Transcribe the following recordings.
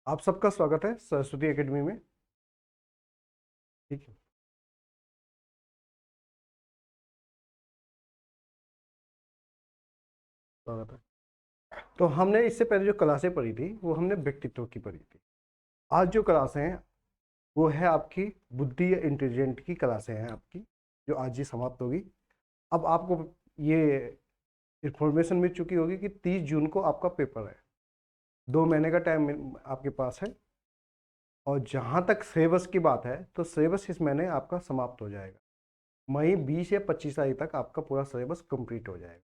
आप सबका स्वागत है सरस्वती एकेडमी में। ठीक है। स्वागत है। तो हमने इससे पहले जो क्लासें पढ़ी थी वो हमने व्यक्तित्व की पढ़ी थी। आज जो क्लासें हैं वो है आपकी बुद्धि या इंटेलिजेंट की क्लासें हैं आपकी, जो आज ही समाप्त होगी। अब आपको ये इंफॉर्मेशन मिल चुकी होगी कि 30 जून को आपका पेपर है। 2 महीने का टाइम आपके पास है। और जहाँ तक सिलेबस की बात है तो सिलेबस इस महीने आपका समाप्त हो जाएगा। मई 20 या 25 तारीख तक आपका पूरा सिलेबस कंप्लीट हो जाएगा।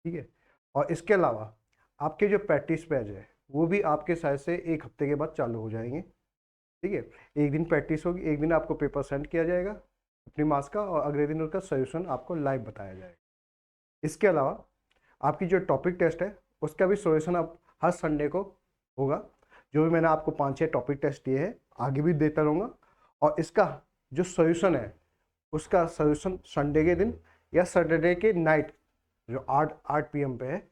ठीक है। और इसके अलावा आपके जो प्रैक्टिस पेज है वो भी आपके साइड से 1 हफ्ते के बाद चालू हो जाएंगे। ठीक है। एक दिन प्रैक्टिस होगी, एक दिन आपको पेपर सेंड किया जाएगा अपनी मार्क्स का, और अगले दिन उसका सोल्यूशन आपको लाइव बताया जाएगा। इसके अलावा आपकी जो टॉपिक टेस्ट है उसका भी सोल्यूशन आप हर संडे को होगा। जो भी मैंने आपको 5-6 टॉपिक टेस्ट दिए हैं आगे भी देता रहूँगा। और इसका जो सोल्यूशन है उसका सोल्यूशन संडे के दिन या सैटरडे के नाइट जो 8 PM पे है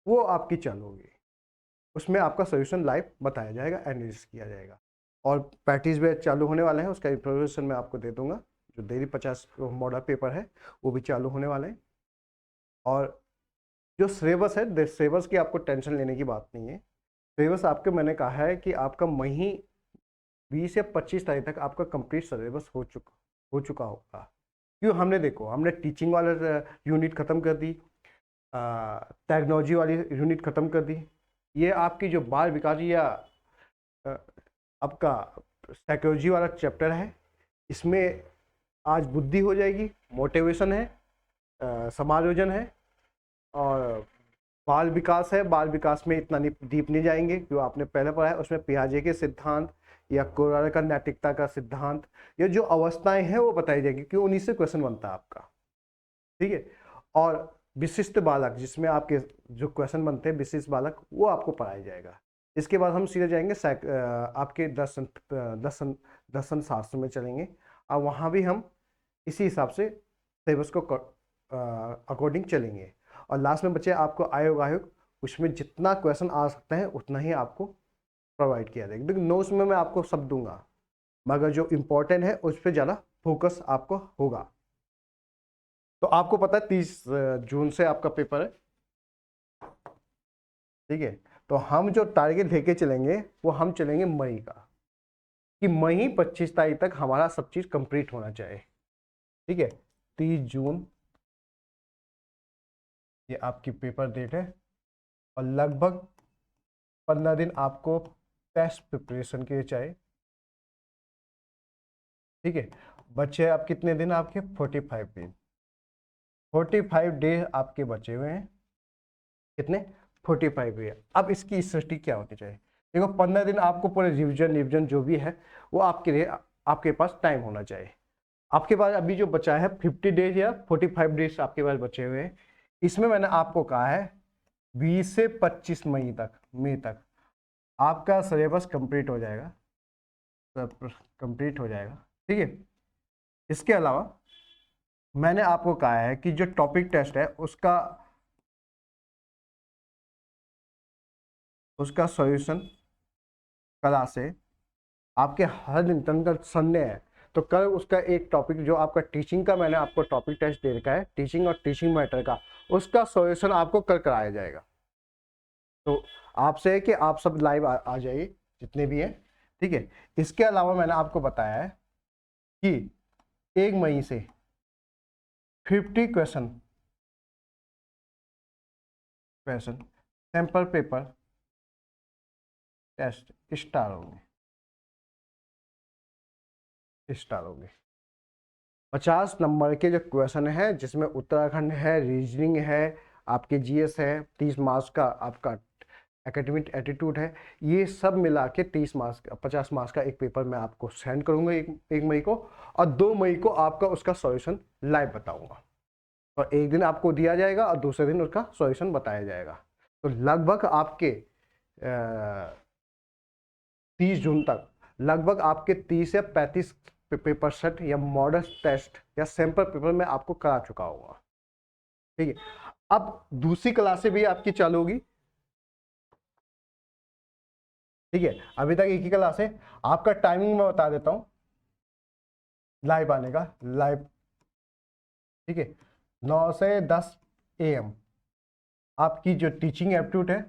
वो आपकी चालू होगी। उसमें आपका सोल्यूशन लाइव बताया जाएगा, एनालिसिस किया जाएगा। और प्रैक्टिस बैच चालू होने वाले हैं, उसका इंफॉर्मेशन मैं आपको दे दूंगा। जो डेली 50 मॉडल पेपर है वो भी चालू होने वाले हैं। और जो सिलेबस है, सिलेबस की आपको टेंशन लेने की बात नहीं है। सिलेबस आपके मैंने कहा है कि आपका मई 20 या 25 तारीख तक आपका कंप्लीट सिलेबस हो चुका होगा। क्यों? हमने देखो, हमने टीचिंग वाला यूनिट ख़त्म कर दी, टेक्नोलॉजी वाली यूनिट ख़त्म कर दी। ये आपकी जो बाल विकास या अ, आपका साइकोलॉजी वाला चैप्टर है, इसमें आज बुद्धि हो जाएगी, मोटिवेशन है, समायोजन है, और बाल विकास है। बाल विकास में इतना डीप नहीं जाएंगे, जो आपने पहले पढ़ा है उसमें पियाजे के सिद्धांत या कोरार का नैतिकता का सिद्धांत, ये जो अवस्थाएं हैं वो बताई जाएंगी, क्यों उन्हीं से क्वेश्चन बनता है आपका। ठीक है। और विशिष्ट बालक, जिसमें आपके जो क्वेश्चन बनते हैं विशिष्ट बालक, वो आपको पढ़ाया जाएगा। इसके बाद हम सीधे जाएंगे आपके दर्शन दर्शन दर्शन शास्त्र में चलेंगे। और वहाँ भी हम इसी हिसाब से सिलेबस को अकॉर्डिंग चलेंगे। और लास्ट में बचे आपको आयोग, उसमें जितना क्वेश्चन आ सकते हैं उतना ही आपको प्रोवाइड किया जाएगा। देखिए नोट्स में मैं आपको सब दूंगा, मगर जो इम्पोर्टेंट है उस पर ज़्यादा फोकस आपको होगा। तो आपको पता है 30 जून से आपका पेपर है। ठीक है। तो हम जो टारगेट लेके चलेंगे वो हम चलेंगे मई का, कि मई 25 तारीख तक हमारा सब चीज़ कंप्लीट होना चाहिए। ठीक है। 30 जून ये आपकी पेपर डेट है। और लगभग 15 दिन आपको टेस्ट प्रिपरेशन के लिए चाहिए। ठीक है। बचे आप कितने दिन? आपके 45 दिन, 45 डे आपके बचे हुए हैं। कितने? 45 डे। अब इसकी स्थिति क्या होनी चाहिए? देखो 15 दिन आपको पूरे रिविजन जो भी है वो आपके लिए, आपके पास टाइम होना चाहिए। आपके पास अभी जो बचा है 50 डेज या 45 डेज आपके पास बचे हुए हैं। इसमें मैंने आपको कहा है 20 से 25 मई तक आपका सिलेबस कंप्लीट हो जाएगा, सब कंप्लीट हो जाएगा। ठीक है। इसके अलावा मैंने आपको कहा है कि जो टॉपिक टेस्ट है उसका सॉल्यूशन कल से आपके हर दिन कल संडे है तो कल उसका एक टॉपिक जो आपका टीचिंग का मैंने आपको टॉपिक टेस्ट दे रखा है, टीचिंग और टीचिंग मैटर का, उसका सॉल्यूशन आपको कल कराया जाएगा। तो आपसे है कि आप सब लाइव आ जाइए जितने भी हैं। ठीक है। इसके अलावा मैंने आपको बताया है कि 1 मई से 50 question sample paper test start होंगे। 50 नंबर के जो क्वेश्चन है, जिसमें उत्तराखंड है, रीजनिंग है, आपके जीएस है, 30 मार्क्स का आपका एकेडमिक एटीट्यूड है, ये सब मिला के 30 मार्क्स का 50 मार्क्स का एक पेपर मैं आपको सेंड करूंगा 1 मई को। और 2 मई को आपका उसका सॉल्यूशन लाइव बताऊंगा। और एक दिन आपको दिया जाएगा और दूसरे दिन उसका सॉल्यूशन बताया जाएगा। तो लगभग आपके 30 जून तक लगभग आपके 30 या 35 पेपर सेट या मॉडल टेस्ट या सैंपल पेपर मैं आपको करा चुका होगा। ठीक है, अब दूसरी क्लासें भी आपकी चालू होगी। ठीक है, अभी तक एक ही क्लास है। आपका टाइमिंग मैं बता देता हूं लाइव आने का, लाइव। ठीक है, 9 से 10 AM आपकी जो टीचिंग एप्टीट्यूड है,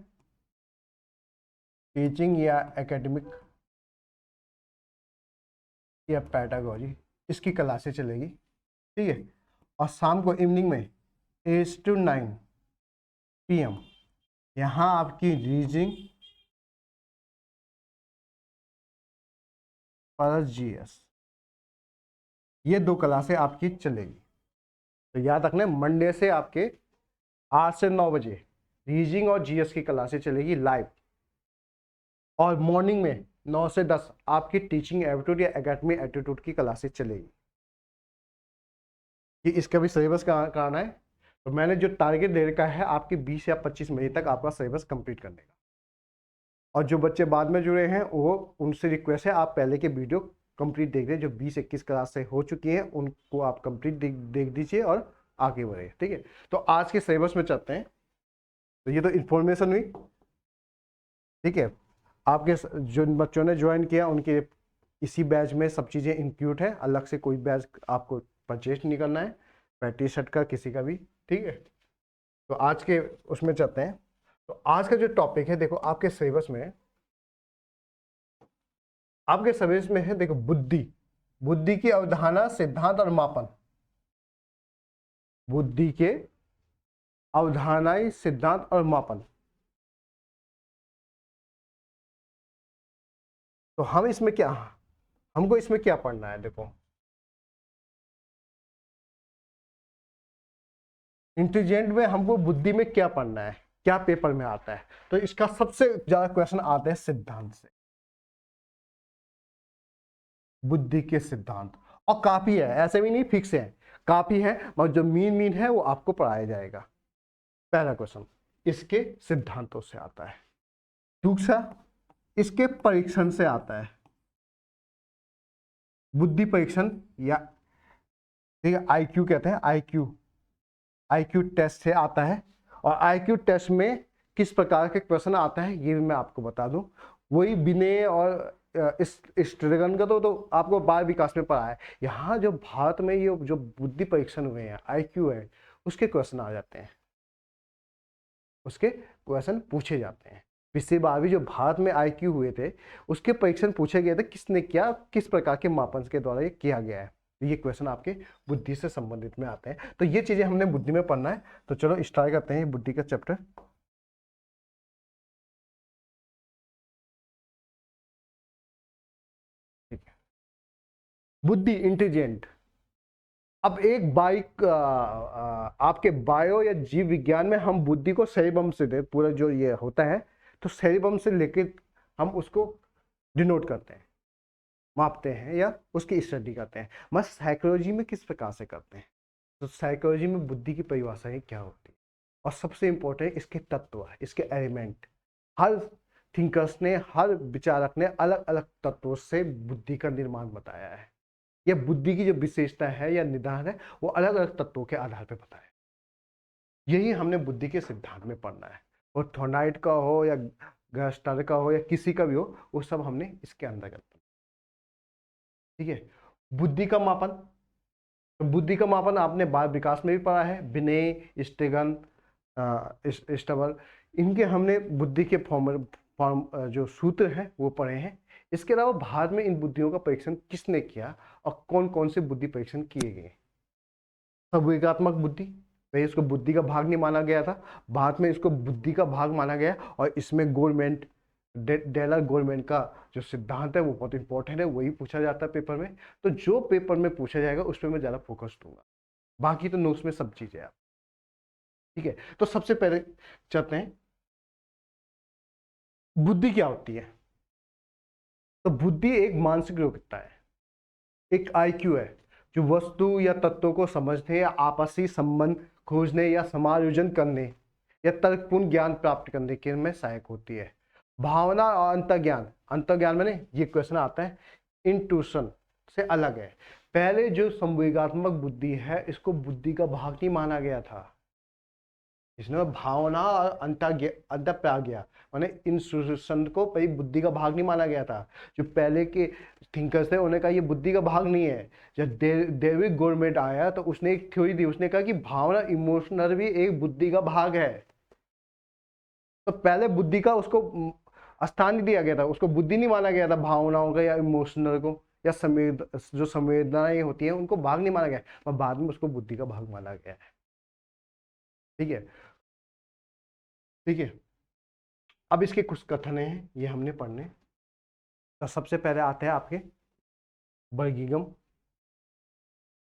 टीचिंग या एकेडमिक या पैडागोजी, इसकी क्लासें चलेगी। ठीक है, और शाम को इवनिंग में 8 to 9 PM यहाँ आपकी रीजनिंग प्लस GS, ये 2 क्लासें आपकी चलेगी। तो याद रखना, मंडे से आपके 8 से 9 बजे रीजनिंग और GS की क्लासें चलेगी लाइव, और मॉर्निंग में 9 से 10 आपकी टीचिंग एप्टीट्यूड या एकेडमिक एप्टीट्यूड की क्लासेस चलेगी। कि इसका भी सिलेबस कराना है, तो मैंने जो टारगेट दे रखा है आपके 20 या 25 मई तक आपका सिलेबस कंप्लीट करने का। और जो बच्चे बाद में जुड़े हैं वो, उनसे रिक्वेस्ट है आप पहले के वीडियो कंप्लीट देख लें, जो 20-21 क्लास से हो चुकी हैं उनको आप कंप्लीट देख दीजिए और आगे बढ़े। ठीक है, तो आज के सिलेबस में चलते हैं। तो ये तो इन्फॉर्मेशन हुई। ठीक है, आपके जो बच्चों ने ज्वाइन किया उनके इसी बैच में सब चीज़ें इंक्लूड है, अलग से कोई बैच आपको परचेज नहीं करना है, पैंतीस शर्ट का किसी का भी। ठीक है, तो आज के उसमें चलते हैं। तो आज का जो टॉपिक है, देखो आपके सिलेबस में, आपके सिलेबस में है, देखो बुद्धि, बुद्धि की अवधारणा, सिद्धांत और मापन। बुद्धि के अवधारणाएं, सिद्धांत और मापन। तो हम इसमें क्या, हमको इसमें क्या पढ़ना है, देखो इंटेलिजेंट में हमको बुद्धि में क्या पढ़ना है, क्या पेपर में आता है। तो इसका सबसे ज्यादा क्वेश्चन आते हैं सिद्धांत से, बुद्धि के सिद्धांत। और काफी है, ऐसे भी नहीं फिक्स है, काफी है, मगर जो मीन है वो आपको पढ़ाया जाएगा। पहला क्वेश्चन इसके सिद्धांतों से आता है, दूसरा इसके परीक्षण से आता है, बुद्धि परीक्षण, या ठीक है IQ कहते हैं, IQ टेस्ट से आता है। और IQ टेस्ट में किस प्रकार के क्वेश्चन आता है ये भी मैं आपको बता दूं। वही विनय और इस स्ट्रगन का तो आपको बाल विकास में पढ़ा है। यहाँ जो भारत में ये जो बुद्धि परीक्षण हुए हैं, IQ है, उसके क्वेश्चन आ जाते हैं, उसके क्वेश्चन पूछे जाते हैं। पिछली बार भी जो भारत में IQ हुए थे उसके परीक्षण पूछे गए थे, किसने किया, किस प्रकार के मापन के द्वारा ये किया गया है। ये क्वेश्चन आपके बुद्धि से संबंधित में आते हैं। तो ये चीजें हमने बुद्धि में पढ़ना है। तो चलो स्टार्ट करते हैं बुद्धि का चैप्टर। ठीक है, बुद्धि, इंटेलिजेंट। अब एक बाइक आपके बायो या जीव विज्ञान में हम बुद्धि को सेरिबम से दे, पूरा जो ये होता है, तो सेरिबम से लेके हम उसको डिनोट करते हैं, मापते हैं या उसकी स्टडी करते हैं। मगर साइकोलॉजी में किस प्रकार से करते हैं, तो साइकोलॉजी में बुद्धि की परिभाषाएं क्या होती है, और सबसे इंपॉर्टेंट इसके तत्व, इसके एलिमेंट। हर थिंकर्स ने, हर विचारक ने अलग अलग तत्वों से बुद्धि का निर्माण बताया है। यह बुद्धि की जो विशेषता है या निदान है वो अलग अलग तत्वों के आधार पर बताया है। यही हमने बुद्धि के सिद्धांत में पढ़ना है। और थॉर्नाइट का हो या गस्टर का हो या किसी का भी हो, वो सब हमने इसके अंतर्गत। ठीक है, बुद्धि का मापन। तो बुद्धि का मापन आपने बाल विकास में भी पढ़ा है, विनय, स्टेगन, स्टबर, इनके हमने बुद्धि के फॉर्म जो सूत्र हैं वो पढ़े हैं। इसके अलावा भारत में इन बुद्धियों का परीक्षण किसने किया और कौन कौन से बुद्धि परीक्षण किए गए। संवेगात्मक बुद्धि, पहले इसको बुद्धि का भाग नहीं माना गया था, बाद में इसको बुद्धि का भाग माना गया, और इसमें गवर्नमेंट डेलर गवर्नमेंट का जो सिद्धांत है वो बहुत इंपॉर्टेंट है, वही पूछा जाता है पेपर में। तो जो पेपर में पूछा जाएगा उस पर मैं ज़्यादा फोकस दूंगा, बाकी तो नोट्स में सब चीज़ें आप। ठीक है, तो सबसे पहले चलते हैं बुद्धि क्या होती है। तो बुद्धि एक मानसिक योग्यता है, एक IQ है, जो वस्तु या तत्वों को समझने या आपसी संबंध खोजने या समायोजन करने या तर्कपूर्ण ज्ञान प्राप्त करने के में सहायक होती है। भावना और अंतर्ज्ञान, अंतर्ज्ञान मैंने ये क्वेश्चन आता है, इंट्यूशन से अलग है। पहले जो संवेगात्मक बुद्धि है इसको बुद्धि का भाग नहीं माना गया था, इसने भावना और अंतःप्रज्ञा माने इन संत को भाई बुद्धि का भाग नहीं माना गया था। जो पहले के थिंकर्स थे उन्होंने कहा ये बुद्धि का भाग नहीं है। जब डेविड गवर्नमेंट आया तो उसने एक थ्योरी दी, उसने कहा कि भावना इमोशनल भी एक बुद्धि का भाग है। तो पहले बुद्धि का उसको स्थान नहीं दिया गया था, उसको बुद्धि नहीं माना गया था भावनाओं का या इमोशनल को या जो संवेदनाएं होती हैं उनको भाग नहीं माना गया, पर बाद में उसको बुद्धि का भाग माना गया है। ठीक है, ठीक है। अब इसके कुछ कथन हैं, ये हमने पढ़ने। तो सबसे पहले आते हैं आपके वर्गीगम।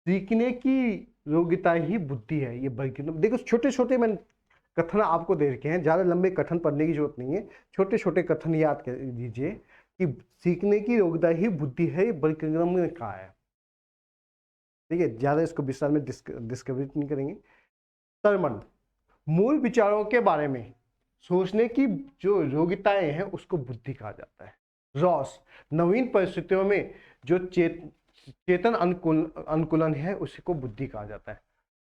सीखने की योग्यता ही बुद्धि है, ये वर्गीगम। देखो छोटे छोटे मैंने कथन आपको दे रखे हैं, ज्यादा लंबे कथन पढ़ने की जरूरत नहीं है, छोटे छोटे कथन याद कर लीजिए कि सीखने की योग्यता ही बुद्धि है, ये वर्गीगम ने कहा है। ठीक है, ज्यादा इसको विस्तार में डिस्कवरी नहीं करेंगे। तरमन, मूल विचारों के बारे में सोचने की जो योग्यताएं हैं उसको बुद्धि कहा जाता है। रॉस, नवीन परिस्थितियों में जो चेतन अनुकूलन है उसी को बुद्धि कहा जाता है।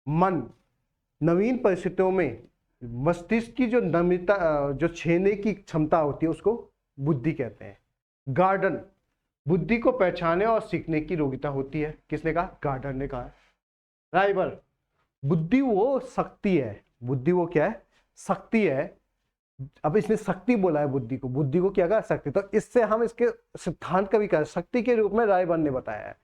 मन, नवीन परिस्थितियों में मस्तिष्क की जो नम्रता जो छेने की क्षमता होती है उसको बुद्धि कहते हैं। गार्डन, बुद्धि को पहचाने और सीखने की योग्यता होती है। किसने कहा? गार्डन ने कहा। राइबर, बुद्धि वो शक्ति है, बुद्धि वो क्या है? शक्ति है। अब इसने शक्ति बोला है बुद्धि को, बुद्धि को क्या कहा? शक्ति। तो इससे हम इसके सिद्धांत का भी कहा शक्ति के रूप में रायबर्न ने बताया है।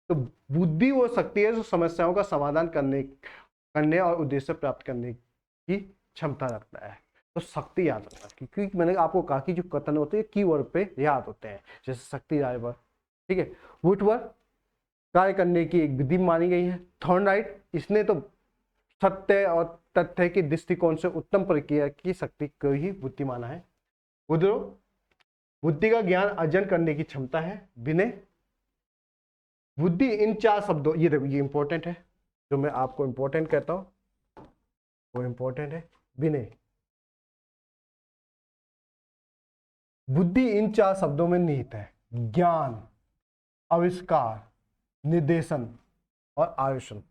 तो बुद्धि वो शक्ति है जो समस्याओं का समाधान करने और उद्देश्य प्राप्त करने की क्षमता रखता है। तो शक्ति याद रखना, क्योंकि मैंने आपको कहा कि जो कथन होते हैं कीवर्ड पे याद होते हैं, जैसे शक्ति, रायबर्न। ठीक है। वुडवर्ड, कार्य करने की एक विधि मानी गई है। थॉर्नडाइट, इसने तो सत्य और तथ्य के दृष्टिकोण से उत्तम प्रक्रिया की शक्ति को ही बुद्धि माना है। वुड्रो, बुद्धि का ज्ञान अर्जन करने की क्षमता है। विनय, बुद्धि इन 4 शब्दों, ये देखो ये इंपॉर्टेंट है, जो मैं आपको इंपॉर्टेंट कहता हूं वो इंपॉर्टेंट है। विनय, बुद्धि इन 4 शब्दों में निहित है। ज्ञान, आविष्कार, निर्देशन और आयुषण।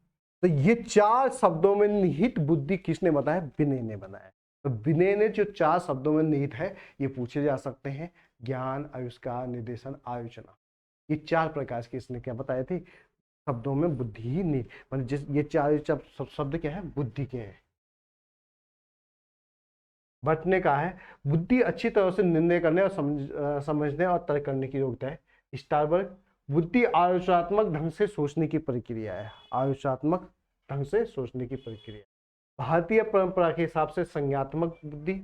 तो ये 4 शब्दों में निहित बुद्धि किसने बताया? विनय ने बनाया। तो विनय ने जो 4 शब्दों में निहित है ये पूछे जा सकते हैं। ज्ञान, आविष्कार, निर्देशन, आयोजना, ये 4 प्रकार के इसने क्या बताए थे? शब्दों में बुद्धि ही नहीं, मतलब जिस ये 4 शब्द क्या है? बुद्धि के हैं। भट्ट ने कहा है बुद्धि अच्छी तरह से निर्णय करने और समझने और तर्क करने की योग्यता है। स्टारबर्ग, बुद्धि आलोचनात्मक ढंग से सोचने की प्रक्रिया है। आलोचनात्मक ढंग से सोचने की प्रक्रिया। भारतीय परंपरा के हिसाब से संज्ञात्मक बुद्धि,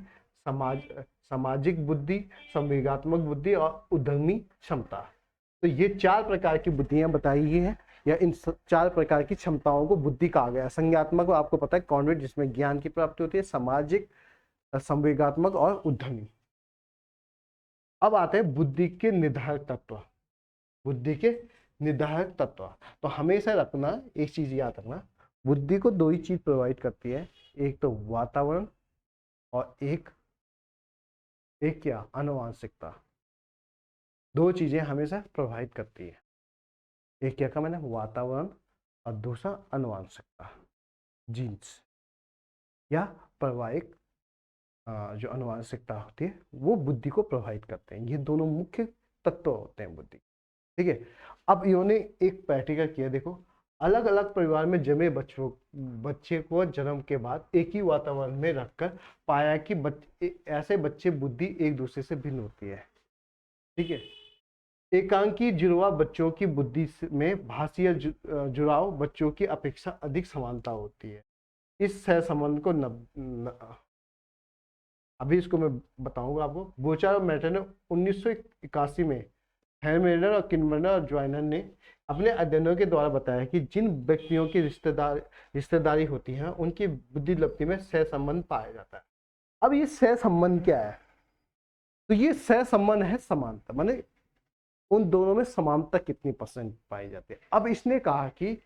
सामाजिक बुद्धि, संवेगात्मक बुद्धि और उद्यमी क्षमता। तो ये 4 प्रकार की बुद्धियां बताई गई हैं, या इन 4 प्रकार की क्षमताओं को बुद्धि कहा गया है। संज्ञात्मक आपको पता है कॉन्वेंट, जिसमें ज्ञान की प्राप्ति होती है। सामाजिक, संवेगात्मक और उद्यमी। अब आते हैं बुद्धि के निर्धारक तत्व। बुद्धि के निर्धारक तत्व, तो हमेशा रखना एक चीज याद रखना, बुद्धि को 2 ही चीज प्रोवाइड करती है, एक तो वातावरण और एक क्या? आनुवांशिकता। 2 चीजें हमेशा प्रोवाइड करती है। एक क्या कहा मैंने? वातावरण, और दूसरा आनुवांशिकता, जीन्स या प्रवाहिक जो आनुवांशिकता होती है वो बुद्धि को प्रभावित करते हैं। ये दोनों मुख्य तत्व होते हैं बुद्धि। ठीक है। अब इन्होंने एक प्रैक्टिकल किया, देखो अलग अलग परिवार में जन्मे बच्चे को जन्म के बाद एक ही वातावरण में रखकर पाया कि ऐसे बच्चे बुद्धि एक दूसरे से भिन्न होती है। ठीक है। एकांकी जुड़वा बच्चों की बुद्धि में भाषीय जुड़ाव बच्चों की अपेक्षा अधिक समानता होती है। इस सहसंबंध को अभी इसको मैं बताऊंगा आपको। बोचार और मैटर ने 1981 में हेरमेडर और किनबर्नर और ज्वाइनर ने अपने अध्ययनों के द्वारा बताया कि जिन व्यक्तियों की रिश्तेदारी होती है उनकी बुद्धि लब्धि में सहसंबंध पाया जाता है। अब ये सहसंबंध क्या है? तो ये सहसंबंध है समानता, माने उन दोनों में समानता कितनी % पाई जाती है। अब इसने कहा कि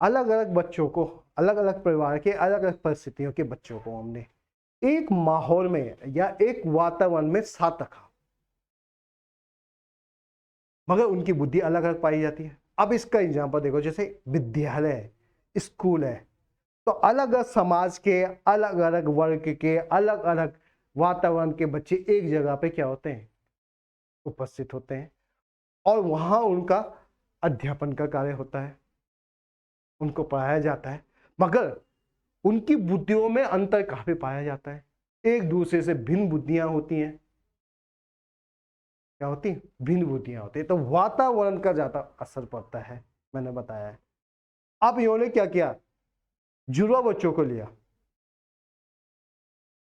अलग अलग बच्चों को, अलग अलग परिवार के अलग अलग परिस्थितियों के बच्चों को हमने एक माहौल में या एक वातावरण में साथ रखा, मगर उनकी बुद्धि अलग अलग पाई जाती है। अब इसका एग्जांपल देखो, जैसे विद्यालय है, स्कूल है, तो अलग अलग समाज के, अलग अलग वर्ग के, अलग अलग वातावरण के बच्चे एक जगह पे क्या होते हैं, उपस्थित होते हैं, और वहां उनका अध्यापन का कार्य होता है, उनको पढ़ाया जाता है, मगर उनकी बुद्धियों में अंतर काफी पाया जाता है, एक दूसरे से भिन्न बुद्धियां होती हैं। क्या होती हैं? भिन्न बुद्धियां होती है। तो वातावरण का ज्यादा असर पड़ता है, मैंने बताया है। अब इन्होंने क्या किया, जुड़वा बच्चों को लिया,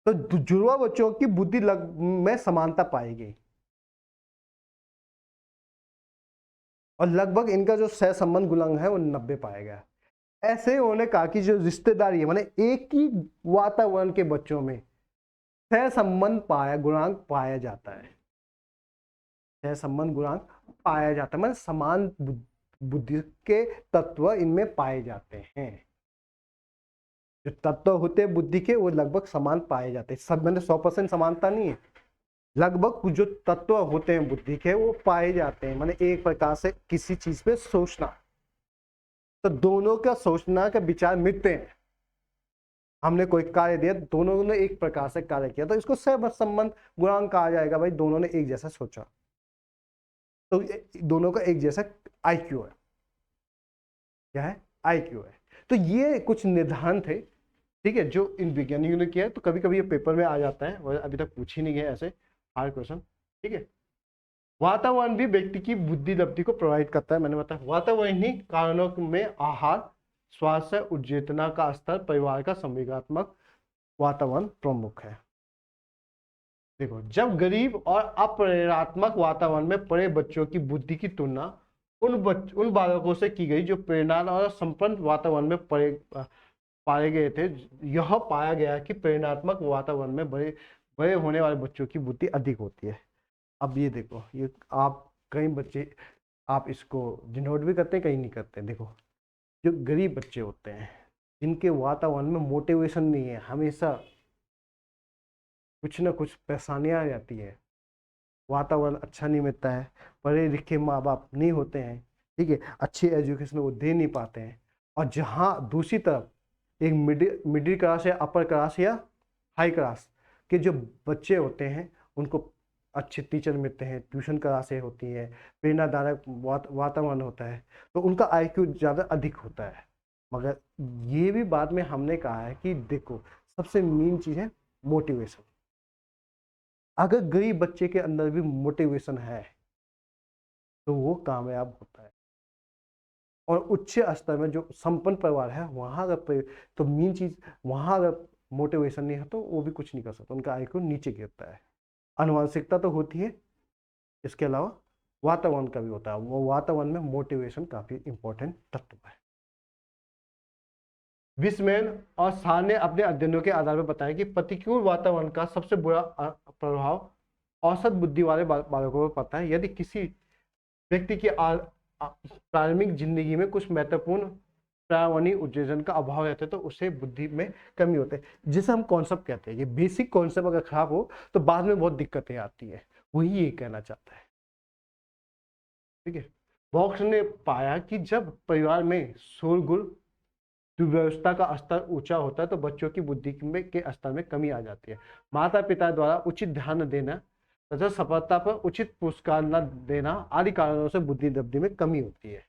तो जुड़वा बच्चों की बुद्धि में समानता पाई गई, और लगभग इनका जो सहसंबंध गुणांक है वो 90 पाया गया। ऐसे उन्होंने कहा कि जो रिश्तेदारी है, माने एक ही वातावरण के बच्चों में सहसंबंध गुणांक पाया जाता है, सहसंबंध गुणांक पाया जाता है, माने समान बुद्धि के तत्व इनमें पाए जाते हैं। जो तत्व होते हैं बुद्धि के वो लगभग समान पाए जाते हैं, सब मैंने 100% समानता नहीं है, लगभग जो तत्व होते हैं बुद्धि के वो पाए जाते हैं, माने एक प्रकार से किसी चीज पे सोचना, तो दोनों का सोचना का विचार मिलते हैं। हमने कोई कार्य दिया, दोनों ने एक प्रकार से कार्य किया, तो इसको सहसंबंध गुणांक कहा जाएगा, भाई दोनों ने एक जैसा सोचा, तो दोनों का एक जैसा आईक्यू है। क्या है? आईक्यू है। तो ये कुछ निर्धारण थे, ठीक है, जो इन विज्ञानियों ने किया है। तो कभी कभी ये पेपर में आ जाता है, और अभी तक पूछ ही नहीं गया ऐसे हार्ड क्वेश्चन, ठीक है। वातावरण भी व्यक्ति की बुद्धि लब्धि को प्रभावित करता है, मैंने बताया। वातावरण ही कारणों में आहार, स्वास्थ्य, उद्चेतना का स्तर, परिवार का संवेगात्मक वातावरण प्रमुख है। देखो, जब गरीब और अप्रेरणात्मक वातावरण में पड़े बच्चों की बुद्धि की तुलना उन बालकों से की गई जो प्रेरणा और संपन्न वातावरण में पाए गए थे, यह पाया गया कि प्रेरणात्मक वातावरण में बड़े होने वाले बच्चों की बुद्धि अधिक होती है। अब ये देखो, ये आप कई बच्चे आप इसको डिनोट भी करते हैं, कहीं नहीं करते। देखो, जो गरीब बच्चे होते हैं, जिनके वातावरण में मोटिवेशन नहीं है, हमेशा कुछ ना कुछ परेशानियां आ जाती है, वातावरण अच्छा नहीं मिलता है, पढ़े लिखे माँ बाप नहीं होते हैं, ठीक है, अच्छी एजुकेशन वो दे नहीं पाते हैं, और जहाँ दूसरी तरफ एक मिडिल क्लास या अपर क्लास या हाई क्लास के जो बच्चे होते हैं, उनको अच्छे टीचर मिलते हैं, ट्यूशन क्लासें होती हैं, प्रेरणादायक वातावरण होता है, तो उनका आईक्यू ज़्यादा अधिक होता है। मगर ये भी बाद में हमने कहा है कि देखो, सबसे मेन चीज़ है मोटिवेशन। अगर गरीब बच्चे के अंदर भी मोटिवेशन है तो वो कामयाब होता है, और उच्च स्तर में जो संपन्न परिवार है वहाँ अगर तो मेन चीज़, वहाँ अगर मोटिवेशन नहीं है तो वो भी कुछ नहीं कर सकता, उनका आईक्यू नीचे गिरता है। आनुवंशिकता तो होती है, इसके अलावा वातावरण का भी होता है, वो वातावरण में मोटिवेशन काफ़ी इंपॉर्टेंट तत्व है। विस्मैन और शाह ने अपने अध्ययनों के आधार पर बताया कि प्रतिकूल वातावरण का सबसे बुरा प्रभाव औसत बुद्धि वाले बालकों पर पड़ता है। यदि किसी व्यक्ति की प्रारंभिक जिंदगी में कुछ महत्वपूर्ण पर्यावरणीय उत्तेजन का अभाव रहता है तो उसे बुद्धि में कमी होती है, जिसे हम कॉन्सेप्ट कहते हैं। ये बेसिक कॉन्सेप्ट अगर खराब हो तो बाद में बहुत दिक्कतें आती है, वही ये कहना चाहता है, ठीक है। बॉक्स ने पाया कि जब परिवार में शोरगुल, दुर्व्यवस्था का स्तर ऊंचा होता है तो बच्चों की बुद्धि के स्तर में कमी आ जाती है। माता पिता द्वारा उचित ध्यान न देना तथा सफलता पर उचित पुरस्कार न देना आदि कारणों से बुद्धि लब्धि में कमी होती है।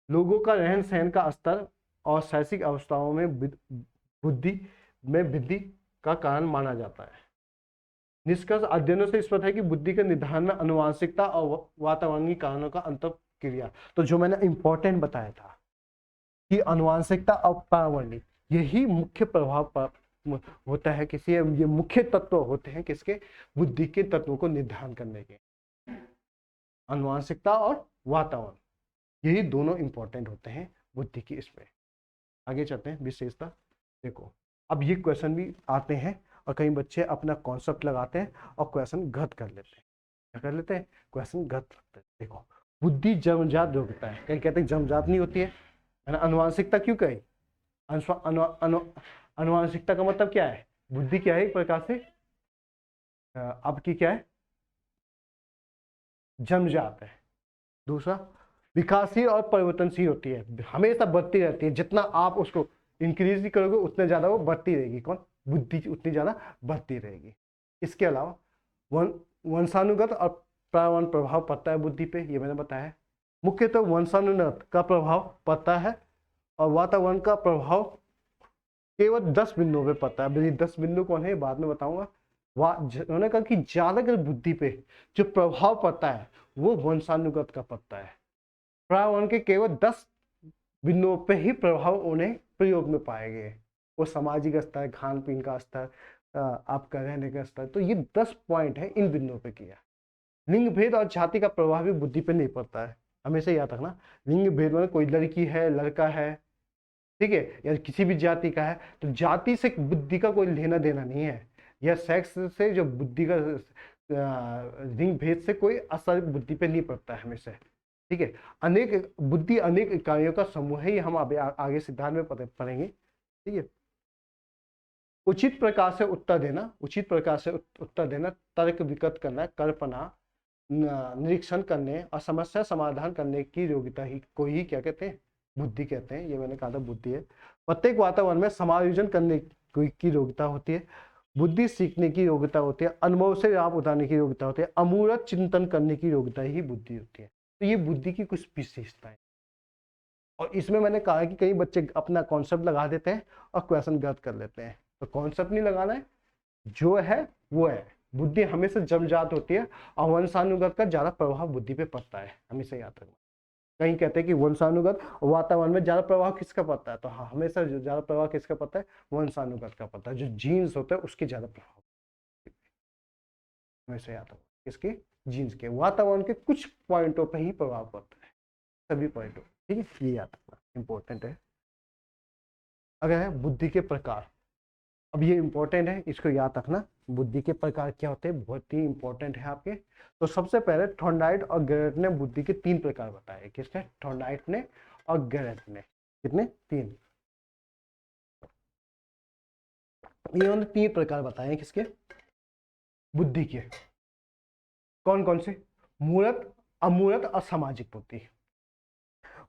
लोगों का रहन सहन का स्तर और शैक्षिक अवस्थाओं में बुद्धि में वृद्धि का कारण माना जाता है। निष्कर्ष अध्ययनों से स्पष्ट है कि बुद्धि के निर्धारण में आनुवंशिकता और वातावरणीय कारणों का अंतःक्रिया, तो जो मैंने इंपॉर्टेंट बताया था कि आनुवंशिकता और पर्यावरणीय, यही मुख्य प्रभाव होता है किसी, ये मुख्य तत्व होते हैं किसके, बुद्धि के तत्वों को निर्धारण करने के। आनुवंशिकता और वातावरण, यही दोनों इंपॉर्टेंट होते हैं बुद्धि की। इसमें आगे चलते हैं विशेषता। देखो, अब ये क्वेश्चन भी आते हैं और कई बच्चे अपना कॉन्सेप्ट लगाते हैं और क्वेश्चन गलत कर लेते हैं। क्या कर लेते हैं? क्वेश्चन गलत रखते हैं। देखो, बुद्धि जन्मजात योग्यता है, कहीं कहते हैं जन्मजात नहीं होती है। आनुवंशिकता क्यों कही? आनुवंशिकता का मतलब क्या है? बुद्धि क्या है? एक प्रकार से आपकी क्या है? जन्मजात है। दूसरा, विकासशील और परिवर्तनशील होती है, हमेशा बढ़ती रहती है, जितना आप उसको इंक्रीज करोगे उतने ज़्यादा वो बढ़ती रहेगी। कौन? बुद्धि उतनी ज़्यादा बढ़ती रहेगी। इसके अलावा वंशानुगत और पर्यावरण प्रभाव पड़ता है बुद्धि पे, ये मैंने बताया है। मुख्यतः वंशानुगत का प्रभाव पड़ता है और वातावरण का प्रभाव केवल 10 बिंदुओं पे पड़ता है। अभी 10 बिंदु कौन है बाद में बताऊंगा। उन्होंने कहा कि ज्यादातर बुद्धि पे जो प्रभाव पड़ता है वो वंशानुगत का पड़ता है। पर्यावरण के केवल 10 बिंदुओं पे ही प्रभाव उन्हें प्रयोग में पाए गए। वो सामाजिक स्तर, खान पीन का स्तर, आपका रहने का स्तर, तो ये 10 पॉइंट है इन बिंदुओं पे किया। लिंग भेद और जाति का प्रभाव भी बुद्धि पे नहीं पड़ता है, हमेशा याद रखना। लिंग भेद में कोई लड़की है, लड़का है, ठीक है, या किसी भी जाति का है, तो जाति से बुद्धि का कोई लेना देना नहीं है, या सेक्स से जो बुद्धि का लिंग भेद से कोई असर बुद्धि पे नहीं पड़ता है हमेशा, ठीक है। अनेक बुद्धि अनेक इकाइयों का समूह है, ये हम आगे सिद्धांत में पढ़ेंगे, ठीक है। उचित प्रकार से उत्तर देना, उचित प्रकार से उत्तर देना, तर्क विकत करना, कल्पना, निरीक्षण करने और समस्या समाधान करने की योग्यता ही को ही क्या कहते हैं? बुद्धि कहते हैं। ये मैंने कहा था बुद्धि है। प्रत्येक वातावरण में समायोजन करने की योग्यता होती है। बुद्धि सीखने की योग्यता होती है, अनुभव से लाभ उठाने की योग्यता होती है, अमूर्त चिंतन करने की योग्यता ही बुद्धि होती है। तो ये बुद्धि की कुछ विशेषताएं, और इसमें मैंने कहा कि कई बच्चे अपना कॉन्सेप्ट लगा देते हैं और क्वेश्चन गलत कर लेते हैं। तो कॉन्सेप्ट नहीं लगाना है, जो है वो है। बुद्धि हमेशा जन्मजात होती है और वंशानुगत का ज्यादा प्रभाव बुद्धि पे पड़ता है, हमेशा याद रखना। कहीं कहते हैं कि वंशानुगत वातावरण में ज्यादा प्रभाव किसका पड़ता है, तो हाँ, हमेशा ज्यादा प्रभाव किसका पड़ता है? वंशानुगत का पड़ता है। जो जीन्स होता है उसके ज्यादा प्रभाव हमेशा याद रखना। किसके? जीन्स के। वातावरण के कुछ पॉइंटों पर ही प्रभाव पड़ता है, सभी पॉइंटों, ठीक है, ये याद रखना इंपॉर्टेंट है। अगर है बुद्धि के प्रकार, अब ये इंपॉर्टेंट है, इसको याद रखना। बुद्धि के प्रकार क्या होते हैं, बहुत ही इंपॉर्टेंट है आपके। तो सबसे पहले थॉर्नडाइक और गैरेट ने बुद्धि के 3 प्रकार बताए। किसने? थॉर्नडाइक ने और गैरेट ने। कितने? 3। इन्होंने 3 प्रकार बताए किसके? बुद्धि के। कौन कौन से? मूर्त, अमूर्त और सामाजिक बुद्धि।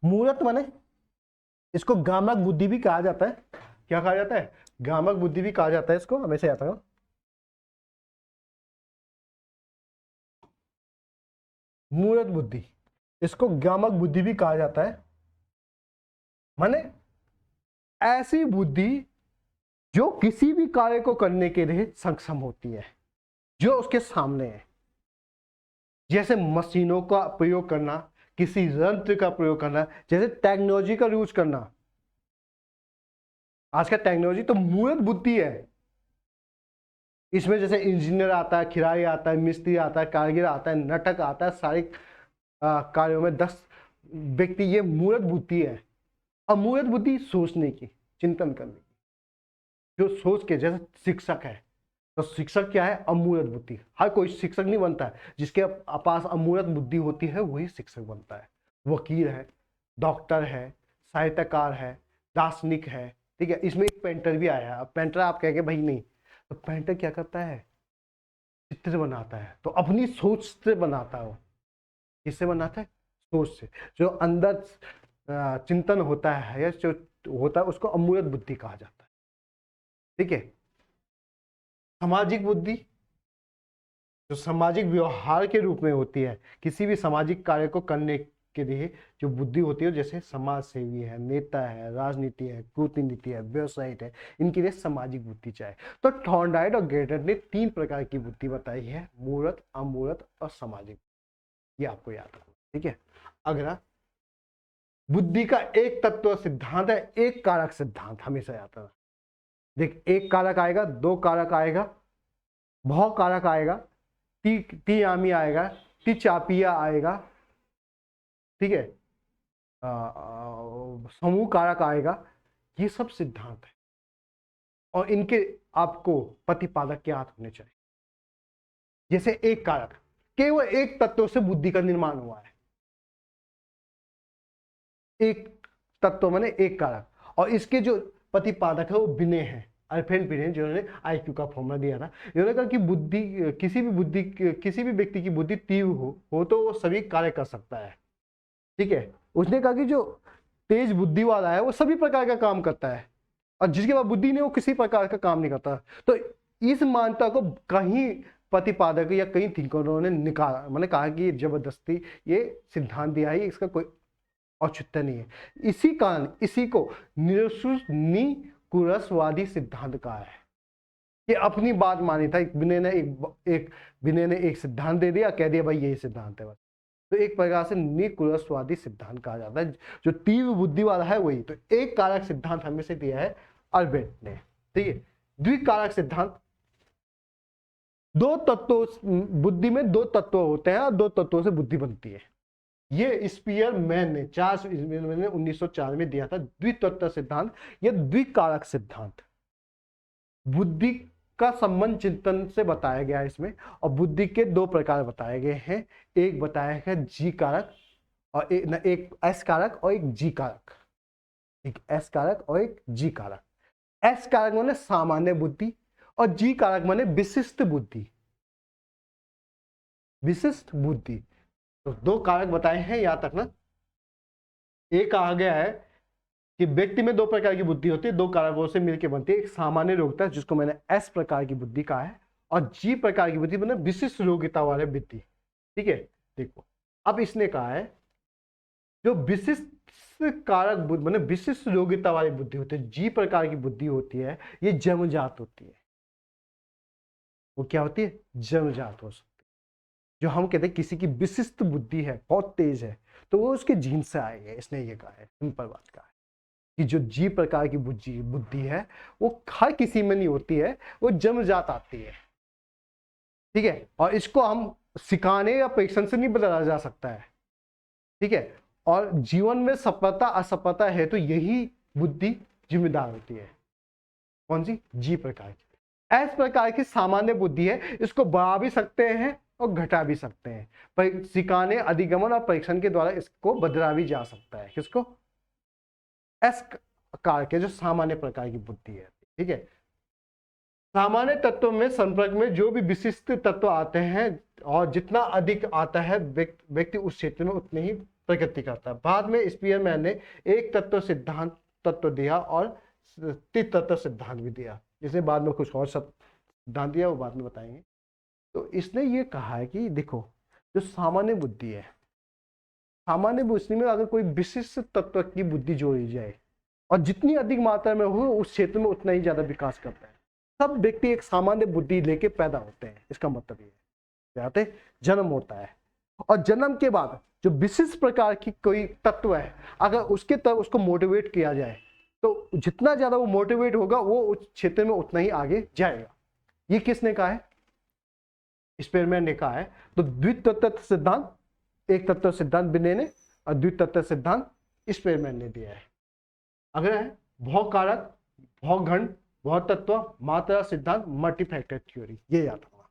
मूर्त माने इसको गामक बुद्धि भी कहा जाता है। क्या कहा जाता है? गामक बुद्धि भी कहा जाता है इसको, हमेशा याद रखो। मूर्त बुद्धि, इसको गामक बुद्धि भी कहा जाता है। माने ऐसी बुद्धि जो किसी भी कार्य को करने के लिए सक्षम होती है, जो उसके सामने है। जैसे मशीनों का प्रयोग करना, किसी यंत्र का प्रयोग करना, जैसे टेक्नोलॉजी का यूज करना। आज का टेक्नोलॉजी तो मूर्त बुद्धि है। इसमें जैसे इंजीनियर आता है, खिलाड़ी आता है, मिस्त्री आता है, कारीगर आता है, नाटक आता है, सारे कार्यों में 10 व्यक्ति, ये मूर्त बुद्धि है। अमूर्त बुद्धि सोचने की, चिंतन करने की, जो सोच के, जैसे शिक्षक है, तो शिक्षक क्या है? अमूर्त बुद्धि। हर कोई शिक्षक नहीं बनता है, जिसके पास अमूर्त बुद्धि होती है वही शिक्षक बनता है। वकील है, डॉक्टर है, साहित्यकार है, दार्शनिक है, ठीक है। इसमें एक पेंटर भी आया है। अब पेंटर आप कहेंगे भाई नहीं, तो पेंटर क्या करता है? चित्र बनाता है, तो अपनी सोच से बनाता है वो। किससे बनाता है? सोच से। जो अंदर चिंतन होता है या जो होता है उसको अमूर्त बुद्धि कहा जाता है, ठीक है। सामाजिक बुद्धि जो सामाजिक व्यवहार के रूप में होती है, किसी भी सामाजिक कार्य को करने के लिए जो बुद्धि होती है, जैसे समाज सेवी है, नेता है, राजनीति है, कूटनीति है, व्यवसायिक है, इनके लिए सामाजिक बुद्धि चाहिए। तो थॉर्नडाइक और गैरेट ने 3 प्रकार की बुद्धि बताई है, मूर्त, अमूर्त और सामाजिक। ये आपको याद रखना, ठीक है। अगला, बुद्धि का एक तत्व सिद्धांत है, एक कारक सिद्धांत, हमेशा याद रखना। देख, एक कारक आएगा, 2 कारक आएगा, बहु कारक आएगा, ती आमी आएगा, ती चापिया आएगा, ठीक है, समूह कारक आएगा। ये सब सिद्धांत है और इनके आपको प्रतिपादक क्या होने चाहिए। जैसे एक कारक, केवल एक तत्व से बुद्धि का निर्माण हुआ है। एक तत्व माने एक कारक, और इसके जो प्रतिपादक है वो बिने हैं, अल्फ्रेड बिने, जिन्होंने आईक्यू का फॉर्मूला दिया था। इन्होंने कहा कि बुद्धि, किसी भी व्यक्ति की बुद्धि तीव्र हो तो वो सभी कार्य कर सकता है, ठीक है। उसने कहा कि जो तेज बुद्धि वाला है वो सभी प्रकार का काम करता है, और जिसके पास बुद्धि नहीं वो किसी प्रकार का काम नहीं करता। तो इस मान्यता को कहीं प्रतिपादक या कई थिंकरों ने निकाला, मैंने कहा कि ये जबरदस्ती ये सिद्धांत दिया है, इसका कोई औचित्य नहीं है। इसी कारण इसी को निकुरसवादी सिद्धांत कहा है कि अपनी बात मानी था। विनय ने एक सिद्धांत दे दिया, कह दिया भाई यही सिद्धांत है बस। तो एक प्रकार से निकुरसवादी सिद्धांत कहा जाता है, जो तीव्र बुद्धि वाला है वही। तो एक कारक सिद्धांत हमें से दिया है अल्बर्ट ने, ठीक है। द्विकारक सिद्धांत, दो तत्वों, बुद्धि में दो तत्व होते हैं और दो तत्वों से बुद्धि बनती है। ये स्पीयरमैन ने 1904 में दिया था द्वितत्व सिद्धांत या द्विकारक सिद्धांत। बुद्धि का संबंध चिंतन से बताया गया है इसमें, और बुद्धि के दो प्रकार बताए गए हैं। एक बताया है जी कारक और एक एस कारक और एक जी कारक। एक एस कारक और एक जी कारक। एस कारक माने सामान्य बुद्धि और जी कारक माने विशिष्ट बुद्धि। विशिष्ट बुद्धि, तो दो कारक बताए हैं यहां तक ना। एक कहा गया है कि व्यक्ति में दो प्रकार की बुद्धि होती है, दो कारकों से मिलकर बनती है। एक सामान्य योग्यता जिसको मैंने एस प्रकार की बुद्धि कहा है, और जी प्रकार की बुद्धि मैंने विशिष्ट योग्यता वाले बुद्धि, ठीक है। देखो अब इसने कहा है जो विशिष्ट कारक बुद्धि मैंने विशिष्ट योग्यता वाली बुद्धि होती है, जी प्रकार की बुद्धि होती है, ये जन्मजात होती है। वो क्या होती है? जन्मजात हो सकती है। जो हम कहते हैं किसी की विशिष्ट बुद्धि है, बहुत तेज है, तो वो उसके जीन से आई है। इसने ये कहा है, सिंपल बात कहा है कि जो जी प्रकार की बुद्धि है वो हर किसी में नहीं होती है, वो जन्मजात आती है, ठीक है। और इसको हम सिखाने या परीक्षण से नहीं बदला जा सकता है, ठीक है। और जीवन में सफलता असफलता है तो यही बुद्धि जिम्मेदार होती है। कौन सी? जी प्रकार की। एस प्रकार की सामान्य बुद्धि है, इसको बढ़ा भी सकते हैं और घटा भी सकते हैं। पर सिखाने, अधिगमन और परीक्षण के द्वारा इसको बदला भी जा सकता है। किसको? एस कार के जो सामान्य प्रकार की बुद्धि है, ठीक है। सामान्य तत्वों में संपर्क में जो भी विशिष्ट तत्व आते हैं और जितना अधिक आता है व्यक्ति उस क्षेत्र में उतनी ही प्रगति करता है। बाद में स्पीयरमैन ने एक तत्व सिद्धांत तत्व दिया और त्रितत्व सिद्धांत भी दिया, जिसने बाद में कुछ और सिद्धांत दिया, वो बाद में बताएंगे। तो इसने ये कहा है कि देखो जो सामान्य बुद्धि है, सामान्य बुद्धि में अगर कोई विशिष्ट तत्व की बुद्धि जोड़ी जाए और जितनी अधिक मात्रा में हो उस क्षेत्र में उतना ही ज्यादा विकास करता है। सब व्यक्ति एक सामान्य बुद्धि लेके पैदा होते हैं, इसका मतलब ये है जन्म होता है, और जन्म के बाद जो विशिष्ट प्रकार की कोई तत्व है अगर उसके तरफ उसको मोटिवेट किया जाए तो जितना ज्यादा वो मोटिवेट होगा वो उस क्षेत्र में उतना ही आगे जाएगा। ये किसने कहा है? स्पीयरमैन ने कहा है। तो द्वितत्व सिद्धांत, एक तत्व सिद्धांत विनय ने, और द्वितत्व सिद्धांत स्पीयरमैन ने दिया है। अगर है भौकारक, भौघन, भौतत्व, मात्रा सिद्धांत, मल्टीफैक्टर थ्योरी, ये याद रखना।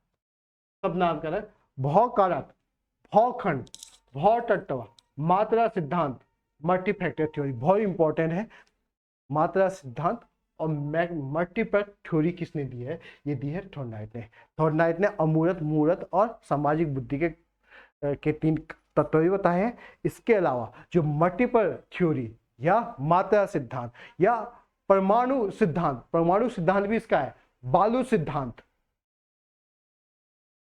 सब नाम कर रहे, भौकारक, भौखंड, भौतत्व, मात्रा सिद्धांत, मल्टीफैक्टर थ्योरी। बहुत इंपॉर्टेंट है मात्रा सिद्धांत और मल्टीफैक्टर थ्योरी किसने दी है? ये दी है थॉर्नडाइक ने। थॉर्नडाइक ने अमूर्त, मूर्त और सामाजिक बुद्धि के तीन तत्व भी बताए हैं। इसके अलावा जो मल्टीपल थ्योरी या मात्रा सिद्धांत या परमाणु सिद्धांत, परमाणु सिद्धांत भी इसका है, बालू सिद्धांत,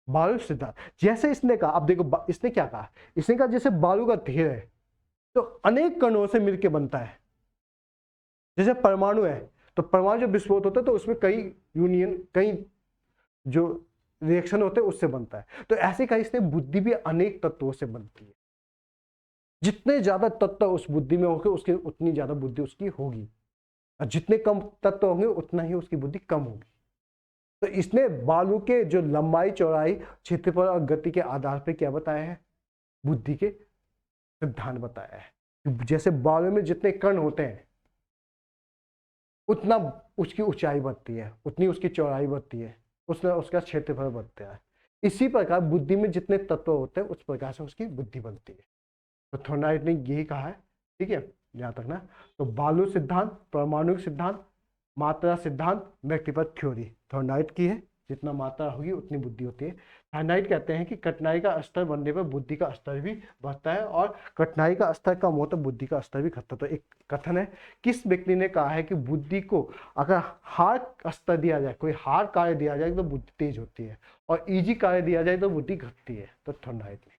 बालू सिद्धांत। जैसे इसने कहा, अब देखो इसने क्या कहा, इसने कहा जैसे बालू का ढेर है तो अनेक कणों से मिलकर बनता है। जैसे परमाणु है तो परमाणु जब विस्फोट होता है तो उसमें कई यूनियन, कई जो रिएक्शन होते हैं उससे बनता है। तो ऐसे कहा इसने बुद्धि भी अनेक तत्वों से बनती है। जितने ज्यादा तत्व उस बुद्धि में होंगे उसकी उतनी ज्यादा बुद्धि उसकी होगी, और जितने कम तत्व होंगे उतना ही उसकी बुद्धि कम होगी। तो इसने बालू के जो लंबाई, चौड़ाई, क्षेत्रफल और गति के आधार पर क्या बताया है? बुद्धि के सिद्धांत बताया है। जैसे बालू में जितने कण होते हैं उतना उसकी ऊंचाई बढ़ती है, उतनी उसकी चौड़ाई बढ़ती है, उसका क्षेत्रफल बढ़ता है। इसी प्रकार बुद्धि में जितने तत्व होते हैं उस प्रकार से उसकी बुद्धि बनती है। तो थॉर्नडाइक ने यही कहा है, ठीक है, याद रखना। तो बालू सिद्धांत, परमाणु सिद्धांत, मात्रा सिद्धांत, व्यक्तिगत थ्योरी थॉर्नडाइक की है, जितना मात्रा होगी उतनी बुद्धि होती है। फाइनाइट कहते हैं कि कठिनाई का स्तर बढ़ने पर बुद्धि का स्तर भी बढ़ता है, और कठिनाई का स्तर कम हो तो बुद्धि का स्तर भी घटता है। तो एक कथन है, किस व्यक्ति ने कहा है कि बुद्धि को अगर हार्ड स्तर दिया जाए, कोई हार्ड कार्य दिया जाए तो बुद्धि तेज होती है, और इजी कार्य दिया जाए तो बुद्धि घटती है। तो थॉर्नडाइक ने,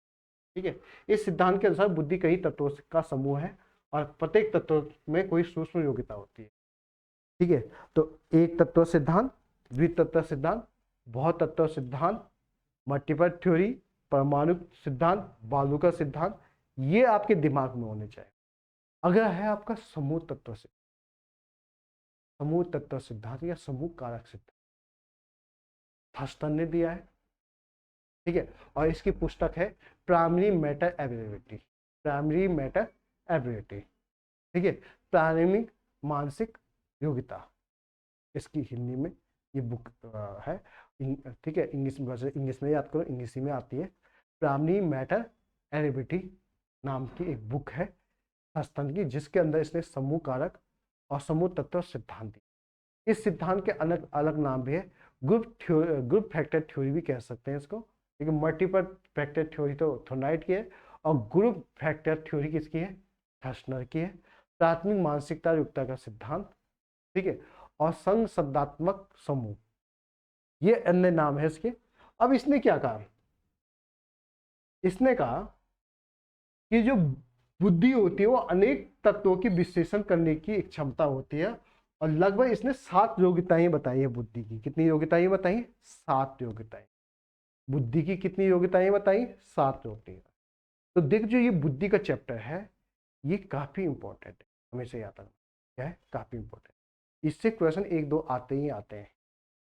ठीक है, इस सिद्धांत के अनुसार बुद्धि कई तत्वों का समूह है और प्रत्येक तत्व में कोई सूक्ष्म योग्यता होती है। ठीक है, तो एक तत्व सिद्धांत, द्वितत्व सिद्धांत, बहुतत्व सिद्धांत, मल्टीपल थ्योरी, परमाणु सिद्धांत, बालू का सिद्धांत, ये आपके दिमाग में होने चाहिए। अगला है आपका समूह तत्व सिद्धांत, समूह तत्व सिद्धांत या समूह कारक सिद्धांत, थर्स्टन ने दिया है। ठीक है, और इसकी पुस्तक है primary matter ability, primary matter ability. ठीक है, प्राथमिक मानसिक योग्यता, इसकी हिंदी में ये बुक है। ठीक है, इंग्लिश में याद करो, इंग्लिश में आती है। प्राइमरी मैटर एबिलिटी नाम की एक बुक है थर्स्टन की, जिसके अंदर इसने समूह कारक और समूह तत्व सिद्धांत दी। इस सिद्धांत के अलग अलग नाम भी है, ग्रुप फैक्टर थ्योरी भी कह सकते हैं इसको, लेकिन मल्टीपल फैक्टर थ्योरी तो थॉर्नडाइक की है, और ग्रुप फैक्टर थ्योरी किसकी है, थर्स्टनर की है। प्राथमिक मानसिकता युक्ता का सिद्धांत, ठीक है, और संघ शब्दात्मक समूह, ये अन्य नाम है इसके। अब इसने क्या कहा, इसने कहा कि जो बुद्धि होती है वो अनेक तत्वों की विश्लेषण करने की एक क्षमता होती है, और लगभग इसने 7 योग्यताएं बताई है बुद्धि की। कितनी योग्यताएं बताई, 7 योग्यताएं। बुद्धि की कितनी योग्यताएं बताई, 7 योग्यताएं। तो देख, जो ये बुद्धि का चैप्टर है ये काफी इंपॉर्टेंट है, हमेशा याद रखना। क्या है, काफी इंपॉर्टेंट। इससे क्वेश्चन 1-2 आते ही आते हैं,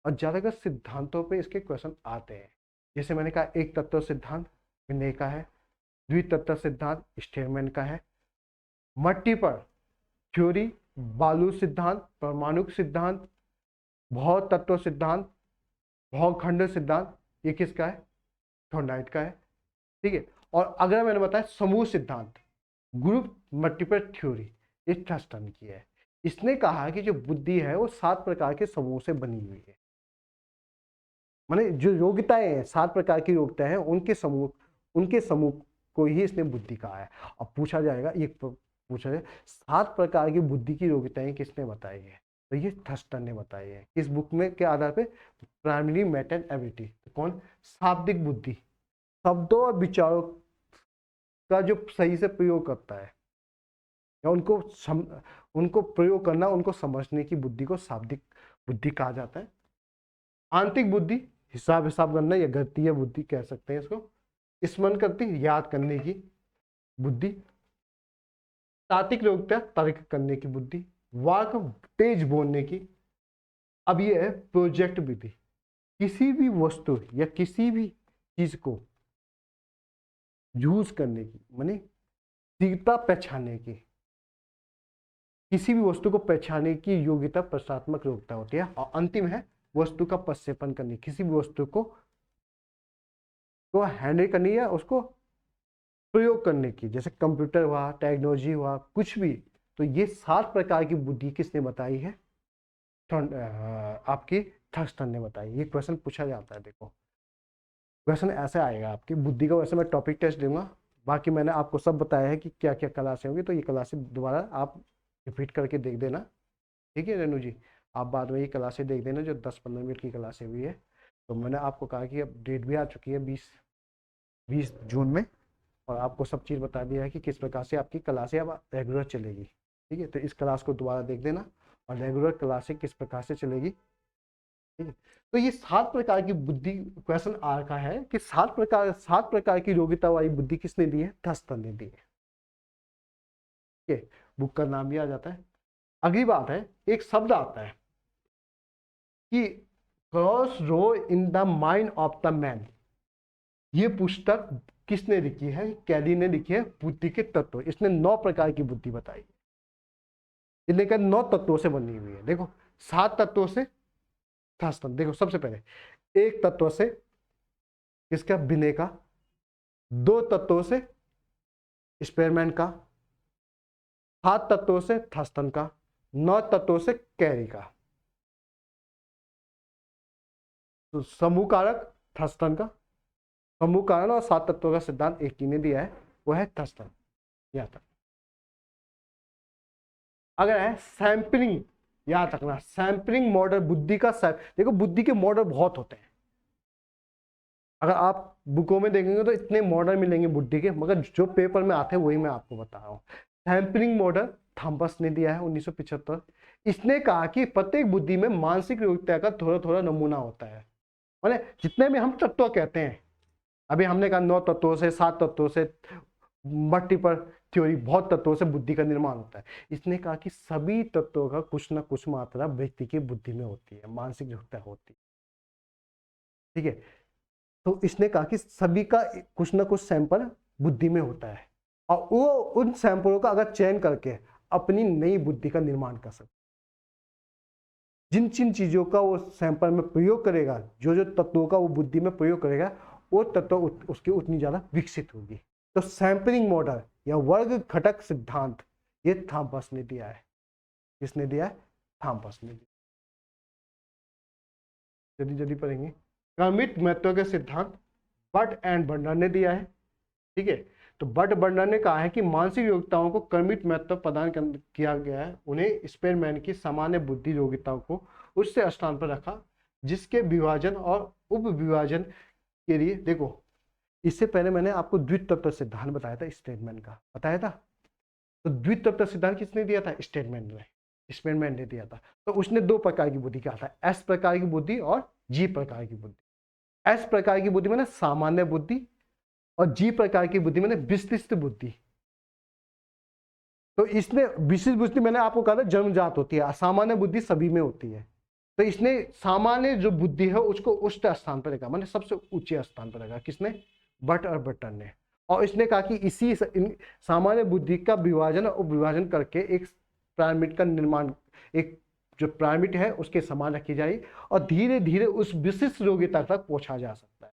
और ज्यादातर सिद्धांतों पे इसके क्वेश्चन आते हैं। जैसे मैंने कहा, एक तत्व सिद्धांत विनय का है, द्वितत्व सिद्धांत स्टेरमैन का है, मल्टीपल थ्योरी बालू सिद्धांत, परमाणु सिद्धांत, बहुतत्व सिद्धांत, बहुखंड सिद्धांत, ये किसका है, थॉर्नडाइक का है। ठीक है, और अगर मैंने बताया समूह सिद्धांत, ग्रुप मल्टीपल थ्योरी, ये थर्स्टन की है। इसने कहा कि जो बुद्धि है वो 7 प्रकार के समूह से बनी हुई है, माने जो योग्यताएं हैं, 7 प्रकार की योग्यताएं हैं, उनके समूह को ही इसने बुद्धि कहा है। अब पूछा जाएगा, ये पूछा जाए 7 प्रकार की बुद्धि की योग्यताएं किसने बताई है, तो ये थर्स्टन ने बताई है। किस बुक में, के आधार पे, प्राइमरी मैटर एबिलिटी। तो कौन, शाब्दिक बुद्धि, शब्दों और विचारों का जो सही से प्रयोग करता है, या उनको प्रयोग करना, उनको समझने की बुद्धि को शाब्दिक बुद्धि कहा जाता है। आंतरिक बुद्धि, हिसाब करना या गणितीय बुद्धि कह सकते हैं इसको। स्मरण करती, याद करने की बुद्धि। तात्विक योग्यता, तर्क करने की बुद्धि। वाक, तेज बोलने की। अब ये है प्रोजेक्ट विधि, किसी भी वस्तु या किसी भी चीज को यूज करने की, माने तीव्रता पहचानने की, किसी भी वस्तु को पहचानने की योग्यता प्रशात्मक योग्यता होती है। और अंतिम है वस्तु का प्रक्षेपण करनी, किसी भी वस्तु को हैंडल करनी है, उसको प्रयोग करने की, जैसे कंप्यूटर हुआ, टेक्नोलॉजी हुआ, कुछ भी। तो ये 7 प्रकार की बुद्धि किसने बताई है, आपकी थर्स्टन ने बताई। ये क्वेश्चन पूछा जाता है, देखो क्वेश्चन ऐसे आएगा आपकी बुद्धि का। वैसे मैं टॉपिक टेस्ट दूंगा, बाकी मैंने आपको सब बताया है कि क्या क्या क्लासें होंगी, तो ये क्लासें दोबारा आप रिपीट करके देख देना। ठीक है रेनू जी, आप बाद में ये क्लासें देख देना जो 10-15 मिनट की क्लासें हुई है। तो मैंने आपको कहा कि अब डेट भी आ चुकी है 20 जून में, और आपको सब चीज़ बता दिया है कि किस प्रकार से आपकी क्लासें अब रेगुलर चलेगी। ठीक है, तो इस क्लास को दोबारा देख देना, और रेगुलर क्लासें किस प्रकार से चलेगी। ठीक है, तो ये 7 प्रकार की बुद्धि क्वेश्चन आ रखा है कि 7 प्रकार की योग्यता वाली बुद्धि किसने दी है, थर्स्टन ने दी है। ठीक है, बुक का नाम भी आ जाता है। अगली बात है, एक शब्द आता है कि cross row in the mind of the man. ये पुस्तक किसने लिखी है, कैली ने लिखी है, बुद्धि के तत्व। इसने 9 प्रकार की बुद्धि बताई, इसने 9 तत्वों से बनी हुई है। देखो 7 तत्वों से थर्स्टन, देखो सबसे पहले एक तत्व से किसका, विनय का। 2 तत्वों से स्पेरमैन का। 7 तत्वों से थर्स्टन का। 9 तत्वों से कैरी का। तो समूह कारक थर्स्टन का, समूह कारण और 7 तत्वों का सिद्धांत एक ही ने दिया है, वो है थर्स्टन। याद तक अगर है सैंपलिंग, याद रखना सैंपलिंग मॉडल, बुद्धि का देखो बुद्धि के मॉडल बहुत होते हैं, अगर आप बुकों में देखेंगे तो इतने मॉडल मिलेंगे बुद्धि के, मगर जो पेपर में आते हैं वही मैं आपको बता रहा हूँ। सैंपलिंग मॉडल थॉमस ने दिया है 1975। इसने कहा कि प्रत्येक बुद्धि में मानसिक योग्यता का थोड़ा थोड़ा नमूना होता है, माने जितने में हम तत्व कहते हैं, अभी हमने कहा 9 तत्वों से, 7 तत्वों से, मल्टीपल थ्योरी, बहुत तत्वों से बुद्धि का निर्माण होता है। इसने कहा कि सभी तत्वों का कुछ ना कुछ मात्रा व्यक्ति की बुद्धि में होती है, मानसिक योग्यता होती है, ठीक है। तो इसने कहा कि सभी का कुछ ना कुछ सैंपल बुद्धि में होता है, और वो उन सैंपलों का अगर चयन करके अपनी नई बुद्धि का निर्माण कर सकते, जिन जिन चीजों का वो सैंपल में प्रयोग करेगा, जो जो तत्वों का वो बुद्धि में प्रयोग करेगा, वो तत्व उसकी उतनी ज्यादा विकसित होगी। तो सैंपलिंग मॉडल या वर्ग घटक सिद्धांत ये थॉमस ने दिया है। किसने दिया है? थॉमस ने दिया। जल्दी जल्दी पढ़ेंगे। कर्मित महत्व के सिद्धांत बट एंड बर्नर ने दिया है, ठीक है। तो बट बर्नर ने कहा है कि मानसिक योग्यताओं को कर्मित महत्व प्रदान किया गया है, उन्हें स्पेरमैन की सामान्य बुद्धि योग्यताओं को उच्च स्थान पर रखा, जिसके विभाजन और उप विभाजन के लिए, देखो इससे पहले मैंने आपको द्वितत्व सिद्धांत बताया था, स्टेटमेंट का बताया था। तो द्वितत्व सिद्धांत किसने दिया था? स्टेटमेंट में, स्पेरमैन ने दिया था। तो उसने 2 प्रकार की बुद्धि कहा था, एस प्रकार की बुद्धि और जी प्रकार की बुद्धि। एस प्रकार की बुद्धि मैंने सामान्य बुद्धि, और जी प्रकार की बुद्धि मैंने विशिष्ट बुद्धि। तो इसने विशिष्ट बुद्धि मैंने आपको कहा था जन्मजात होती है, असामान्य बुद्धि सभी में होती है। तो इसने सामान्य जो बुद्धि है उसको उच्च स्थान पर रखा, मैंने सबसे ऊंचे स्थान पर रखा। किसने? बट और बटन ने। और इसने कहा कि इसी सामान्य बुद्धि का विभाजन और उपविभाजन करके एक पिरामिड का निर्माण, एक जो पिरामिड है उसके समान रखी जाए, और धीरे धीरे उस विशिष्ट योग्यता तक पहुंचा जा सकता है।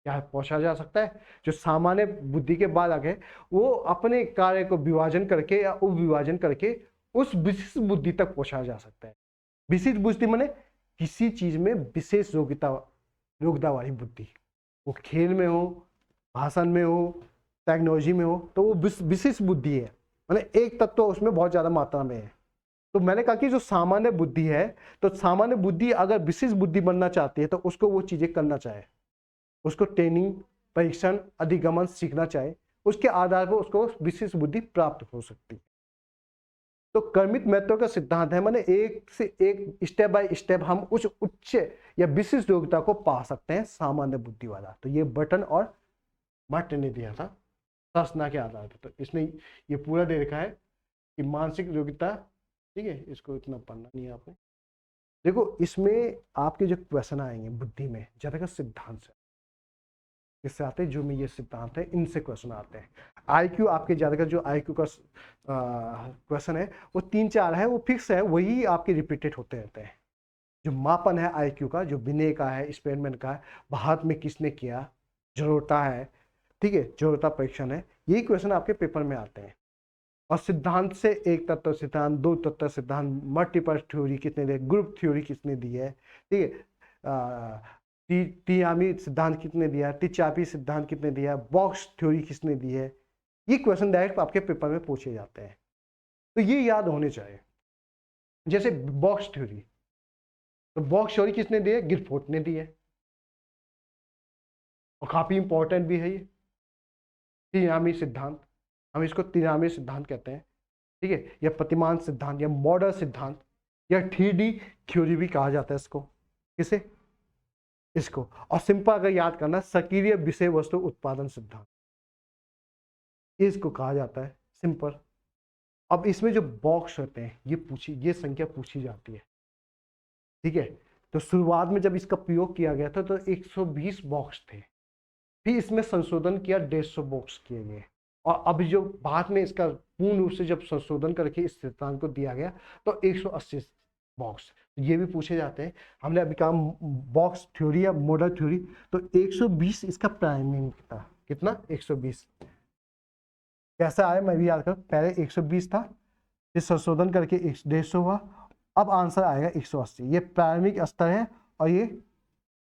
क्या पहुंचा जा सकता है? जो सामान्य बुद्धि के बाद आगे वो अपने कार्य को विभाजन करके या उपविभाजन करके उस विशिष्ट बुद्धि तक पहुंचा जा सकता है। विशिष्ट बुद्धि माने किसी चीज में विशेष योग्यता वाली बुद्धि, वो खेल में हो, भाषण में हो, टेक्नोलॉजी में हो, तो वो विशिष्ट बुद्धि है, माने एक तत्व उसमें बहुत ज्यादा मात्रा में है। तो मैंने कहा कि जो सामान्य बुद्धि है, तो सामान्य बुद्धि अगर विशिष्ट बुद्धि बनना चाहती है तो उसको वो चीजें करना चाहे, उसको ट्रेनिंग, परीक्षण, अधिगमन सीखना चाहे, उसके आधार पर उसको विशिष्ट बुद्धि प्राप्त हो सकती है। तो कर्मित महत्व का सिद्धांत है, माने एक से एक स्टेप बाय स्टेप हम उच्च या विशिष्ट योग्यता को पा सकते हैं सामान्य बुद्धि वाला। तो ये बटन और मट ने दिया था शासना के आधार पर। तो इसने ये पूरा दे रखा है कि मानसिक योग्यता, ठीक है, इसको इतना पढ़ना नहीं है आपने। देखो इसमें आपके जो क्वेश्चन आएंगे बुद्धि में ज्यादा सिद्धांत से किससे आते हैं, जो में ये सिद्धांत है इनसे क्वेश्चन आते हैं। आईक्यू आपके ज्यादातर जो आईक्यू का क्वेश्चन है वो 3-4 है, वो फिक्स है, वही आपके रिपीटेड होते रहते हैं। जो मापन है आईक्यू का, जो विनय का है, स्पेरमैन का है, भारत में किसने किया, जरूरता है, ठीक है, जरूरता परीक्षण है, यही क्वेश्चन आपके पेपर में आते हैं। और सिद्धांत से एक तत्व सिद्धांत, 2 तत्व सिद्धांत, मल्टीपल थ्योरी कितने दिए, ग्रुप थ्योरी किसने दी है, ठीक है, तियामी सिद्धांत कितने दिया, तिचापी सिद्धांत कितने दिया, बॉक्स थ्योरी किसने दी है, ये क्वेश्चन डायरेक्ट आपके पेपर में पूछे जाते हैं। तो ये याद होने चाहिए। जैसे बॉक्स थ्योरी, तो बॉक्स थ्योरी किसने दी है? गिलफोर्ड ने दी है, और काफी इंपॉर्टेंट भी है ये तियामी सिद्धांत। हम इसको तियामी सिद्धांत कहते हैं, ठीक है, या प्रतिमान सिद्धांत या मॉडल सिद्धांत या 3D थ्योरी भी कहा जाता है इसको। किसे? इसको। और सिंपल अगर याद करना, सक्रिय विषय वस्तु उत्पादन सिद्धांत, इसको कहा जाता है सिंपल। अब इसमें जो बॉक्स होते हैं ये संख्या पूछी जाती है, ठीक है। तो शुरुआत में जब इसका प्रयोग किया गया था तो 120 बॉक्स थे, फिर इसमें संशोधन किया, 150 बॉक्स किए गए, और अब जो बाद में इसका पूर्ण रूप से जब संशोधन करके इस सिद्धांत को दिया गया तो 180 बॉक्स। ये भी पूछे जाते हैं। हमने अभी कहा बॉक्स थ्योरी या मॉडल थ्योरी, तो 120 इसका प्राइमिंग था। कितना? 120। कैसा आया मैं भी याद कर, पहले 120 था, फिर संशोधन करके 150 हुआ, अब आंसर आएगा 180। ये प्राइमिक स्तर है और ये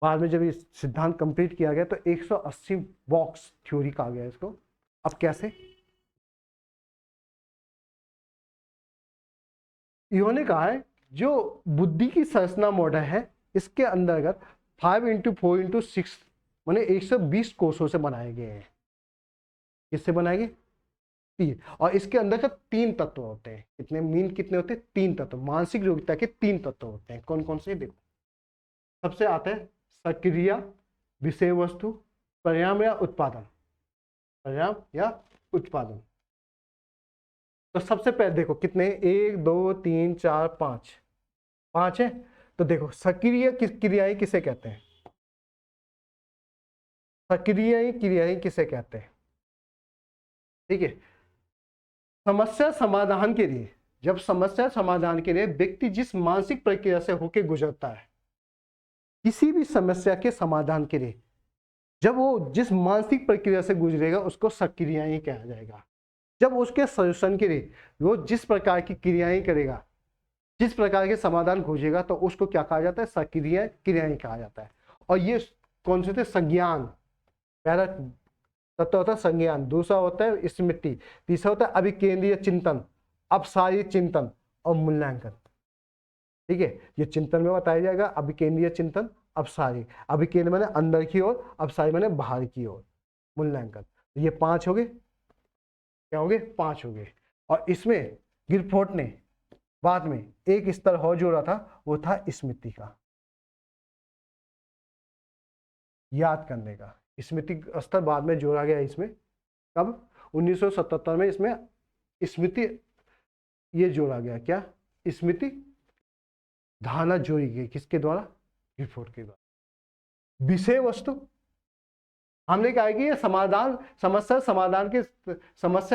बाद में जब ये सिद्धांत कंप्लीट किया गया तो 180 बॉक्स थ्योरी कहा गया इसको। अब कैसे? इन्होंने कहा है जो बुद्धि की संरचना मॉडल है इसके अंतर्गत 5 × 4 × 6 माने 120 कोषों से बनाए गए हैं। किससे बनाए गए? 3। और इसके अंदर 3 तत्व होते हैं। कितने मीन कितने होते हैं? 3 तत्व। मानसिक योग्यता के 3 तत्व होते हैं। कौन कौन से? देखो, सबसे आते हैं सक्रिय, विषय वस्तु, परिणाम या उत्पादन। परिणाम या उत्पादन। तो सबसे पहले देखो कितने, 1 2 3 4 5 है। तो देखो सक्रिय क्रियाएं किसे कहते हैं? सक्रिय क्रियाएं किसे कहते हैं? ठीक है, समस्या समाधान के लिए, जब समस्या समाधान के लिए व्यक्ति जिस मानसिक प्रक्रिया से होकर गुजरता है, किसी भी समस्या के समाधान के लिए जब वो जिस मानसिक प्रक्रिया से गुजरेगा उसको सक्रियाएं कहा जाएगा। जब उसके सॉल्यूशन के लिए वो जिस प्रकार की क्रियाएं करेगा, जिस प्रकार के समाधान खोजेगा, तो उसको क्या कहा जाता है? सक्रिय क्रियाएं कहा जाता है। और ये कौन से थे? संज्ञान। पहला तत्व होता है संज्ञान, दूसरा होता है स्मृति, तीसरा होता है अभिकेंद्रीय चिंतन, अपसारी चिंतन और मूल्यांकन। ठीक है, ये चिंतन में बताया जाएगा। अभिकेंद्रीय चिंतन, अपसारी। अभिकेंद्र माने अंदर की ओर, अपसारी माने बाहर की ओर, मूल्यांकन। तो ये 5 हो गए। क्या हो गए? 5 हो गए। और इसमें गिलफोर्ड ने बाद में एक स्तर और जोड़ा था, वो था स्मृति का, याद करने का। स्मृति स्तर बाद में जोड़ा गया इसमें। कब? 1977 में इसमें स्मृति ये जोड़ा गया। क्या? स्मृति धारणा जोड़ी गई। किसके द्वारा? गिलफोर्ड के द्वारा। विषय वस्तु, हमने कहा कि ये समस्या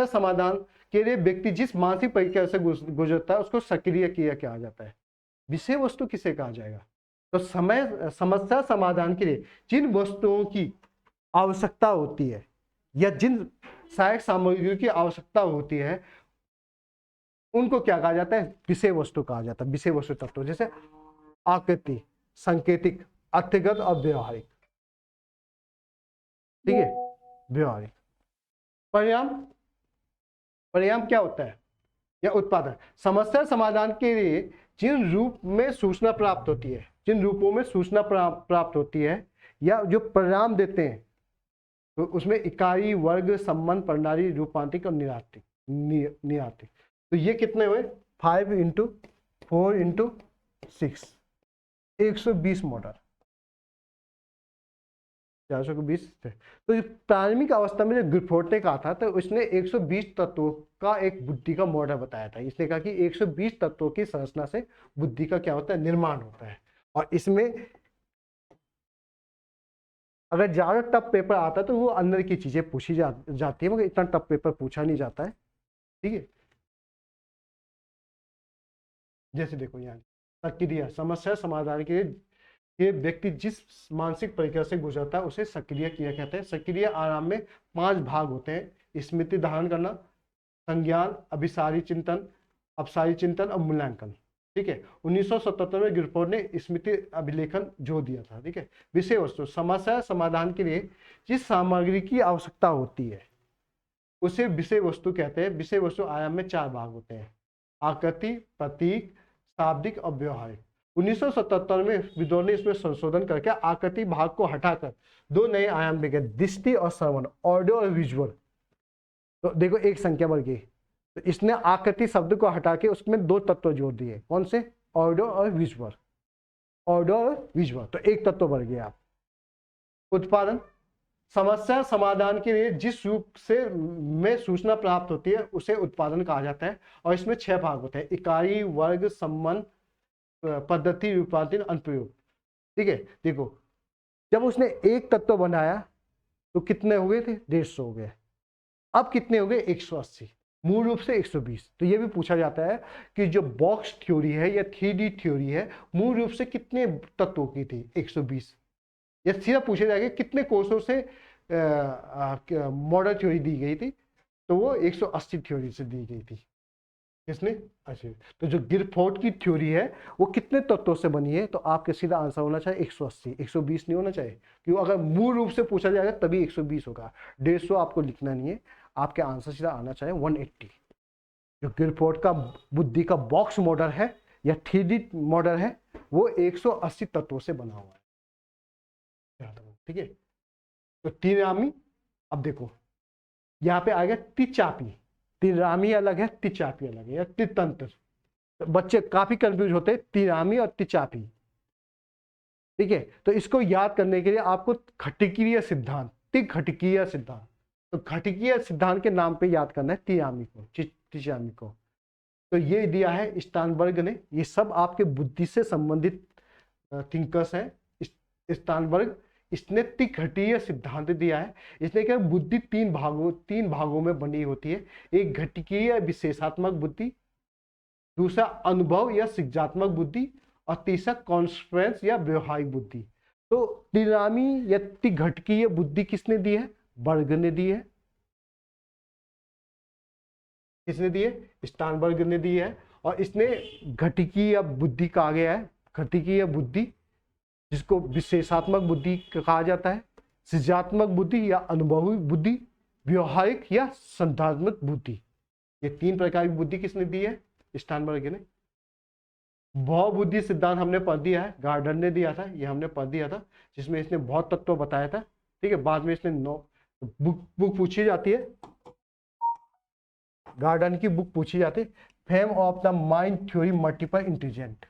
समाधान के लिए व्यक्ति जिस मानसिक प्रक्रिया से गुजरता है उसको सक्रिय क्रिया कहा जाता है। विषय वस्तु किसे कहा जाएगा? तो समस्या समाधान के लिए जिन वस्तुओं की आवश्यकता होती है या जिन सहायक सामग्रियों की आवश्यकता होती है उनको क्या कहा जाता है? विषय वस्तु कहा जाता है। विषय वस्तु तत्व जैसे आकृति, संकेतिक, अर्थगत और व्यवहारिक। ठीक है, व्यवहारिक। परिणाम क्या होता है? या उत्पादन। समस्या समाधान के लिए जिन रूप में सूचना प्राप्त होती है, जिन रूपों में सूचना प्राप्त होती है या जो परिणाम देते हैं, तो उसमें इकाई, वर्ग, संबंध, प्रणाली, रूपांतरिक और निरार्थिक। तो ये कितने हुए? 5 × 4 × 6, 120 मॉडल। 420 थे। तो प्रारंभिक अवस्था में जब गिलफोर्ड ने कहा था तो उसने 120 तत्वों का एक बुद्धि का मॉडल बताया था। इसने कहा कि 120 तत्वों की संरचना से बुद्धि का क्या होता है? निर्माण होता है। और इसमें अगर ज्यादा टफ पेपर आता है तो वो अंदर की चीजें पूछी जाती है, मगर इतना टफ पेपर पूछा नहीं जाता है। ठीक है, जैसे देखो यहाँ सक्रिय, समस्या समाधान के लिए ये व्यक्ति जिस मानसिक प्रक्रिया से गुजरता है उसे सक्रिय क्रिया कहते हैं। सक्रिय आराम में 5 भाग होते हैं: स्मृति धारण करना, संज्ञान, अभिसारी चिंतन, अपसारी चिंतन और मूल्यांकन। ठीक है, 1977 में गिलफोर्ड ने स्मृति अभिलेखन जोड़ दिया था। ठीक है, विषय वस्तु, समस्या समाधान के लिए जिस सामग्री की आवश्यकता होती है उसे विषय वस्तु कहते हैं। विषय वस्तु आयाम में 4 भाग होते हैं: आकृति, प्रतीक, शाब्दिक और व्यवहारिक। 1977 में विद्वान ने इसमें संशोधन करके आकृति भाग को हटाकर 2 नए आयाम दिए, दृष्टि और श्रवण, ऑडियो और विजुअल। तो देखो एक संख्या बढ़ गई, तो इसने आकृति शब्द को हटा के उसमें 2 तत्व जोड़ दिए। कौन से? ऑडियो और विजुअल। ऑडियो और विजुअल, तो 1 तत्व बढ़ गया। उत्पादन, समस्या समाधान के लिए जिस रूप से में सूचना प्राप्त होती है उसे उत्पादन कहा जाता है। और इसमें 6 भाग होते हैं: इकाई, वर्ग, संबंध, पद्धति, रूपांतरण, अनुप्रयोग। ठीक है, देखो जब उसने 1 तत्व बनाया तो कितने हो गए थे? 150 हो गए। अब कितने हो गए? 180। मूल रूप से 120। तो ये भी पूछा जाता है कि जो बॉक्स थ्योरी है या 3D थ्योरी है मूल रूप से कितने तत्वों की थी? 120। या सीधा पूछा जाएगा कितने कोर्सों से मॉडल थ्योरी दी गई थी? तो वो 180 थ्योरी से दी गई थी। किसने? अच्छा, तो जो गिरफोर्ड की थ्योरी है वो कितने तत्वों से बनी है? तो आपके सीधा आंसर होना चाहिए 180, 120 नहीं होना चाहिए, क्योंकि अगर मूल रूप से पूछा जाएगा तभी 120 होगा, 150 आपको लिखना नहीं है, आपके आंसर सीधा आना चाहिए 180। जो गिरफोर्ड का बुद्धि का बॉक्स मॉडल है या 3D मॉडल है वो 180 तत्वों से बना हुआ है। ठीक है, तो त्रिरामी, अब देखो यहाँ पे आएगा त्रिचापी, त्रिरामी अलग है, त्रिचापी अलग है, या त्रितंत्र। बच्चे काफी कंफ्यूज होते हैं त्रिरामी और त्रिचापी। ठीक है, तो इसको याद करने के लिए आपको घटिकीय सिद्धांत, त्रिघटिकीय सिद्धांत, तो घटिकीय सिद्धांत के नाम पे याद करना है त्रिरामी को, त्रिचापी को। तो ये दिया है स्टानबर्ग ने, ये सब आपके बुद्धि से संबंधित थिंकर्स हैं। स्टानबर्ग, इसने त्रिघटीय सिद्धांत दिया है। इसने क्या, बुद्धि तीन भागों में बनी होती है। एक घटिकीय विशेषात्मक बुद्धि, दूसरा अनुभव या सिद्धात्मक बुद्धि, और तीसरा कॉन्स्ट्रेंस या व्यवहारिक बुद्धि। तो त्रिरामी या त्रिघटकीय बुद्धि किसने दी है? बर्ग ने दी है। किसने दी है? स्टानबर्ग ने दी है। और इसने घटिकीय बुद्धि कहा गया है, घटिकीय बुद्धि जिसको विशेषात्मक बुद्धि कहा जाता है, सृजनात्मक बुद्धि या अनुभवी बुद्धि, व्यवहारिक या संधात्मक बुद्धि। ये तीन प्रकार की बुद्धि किसने दी है? स्टानबर्ग ने। भौतिक बुद्धि सिद्धांत हमने पढ़ दिया है, गार्डन ने दिया था, ये हमने पढ़ दिया था, जिसमें इसने बहुत तत्व बताया था। ठीक है, बाद में इसने बुक पूछी जाती है, गार्डन की बुक पूछी जाती है, fame of the mind theory multiple intelligent,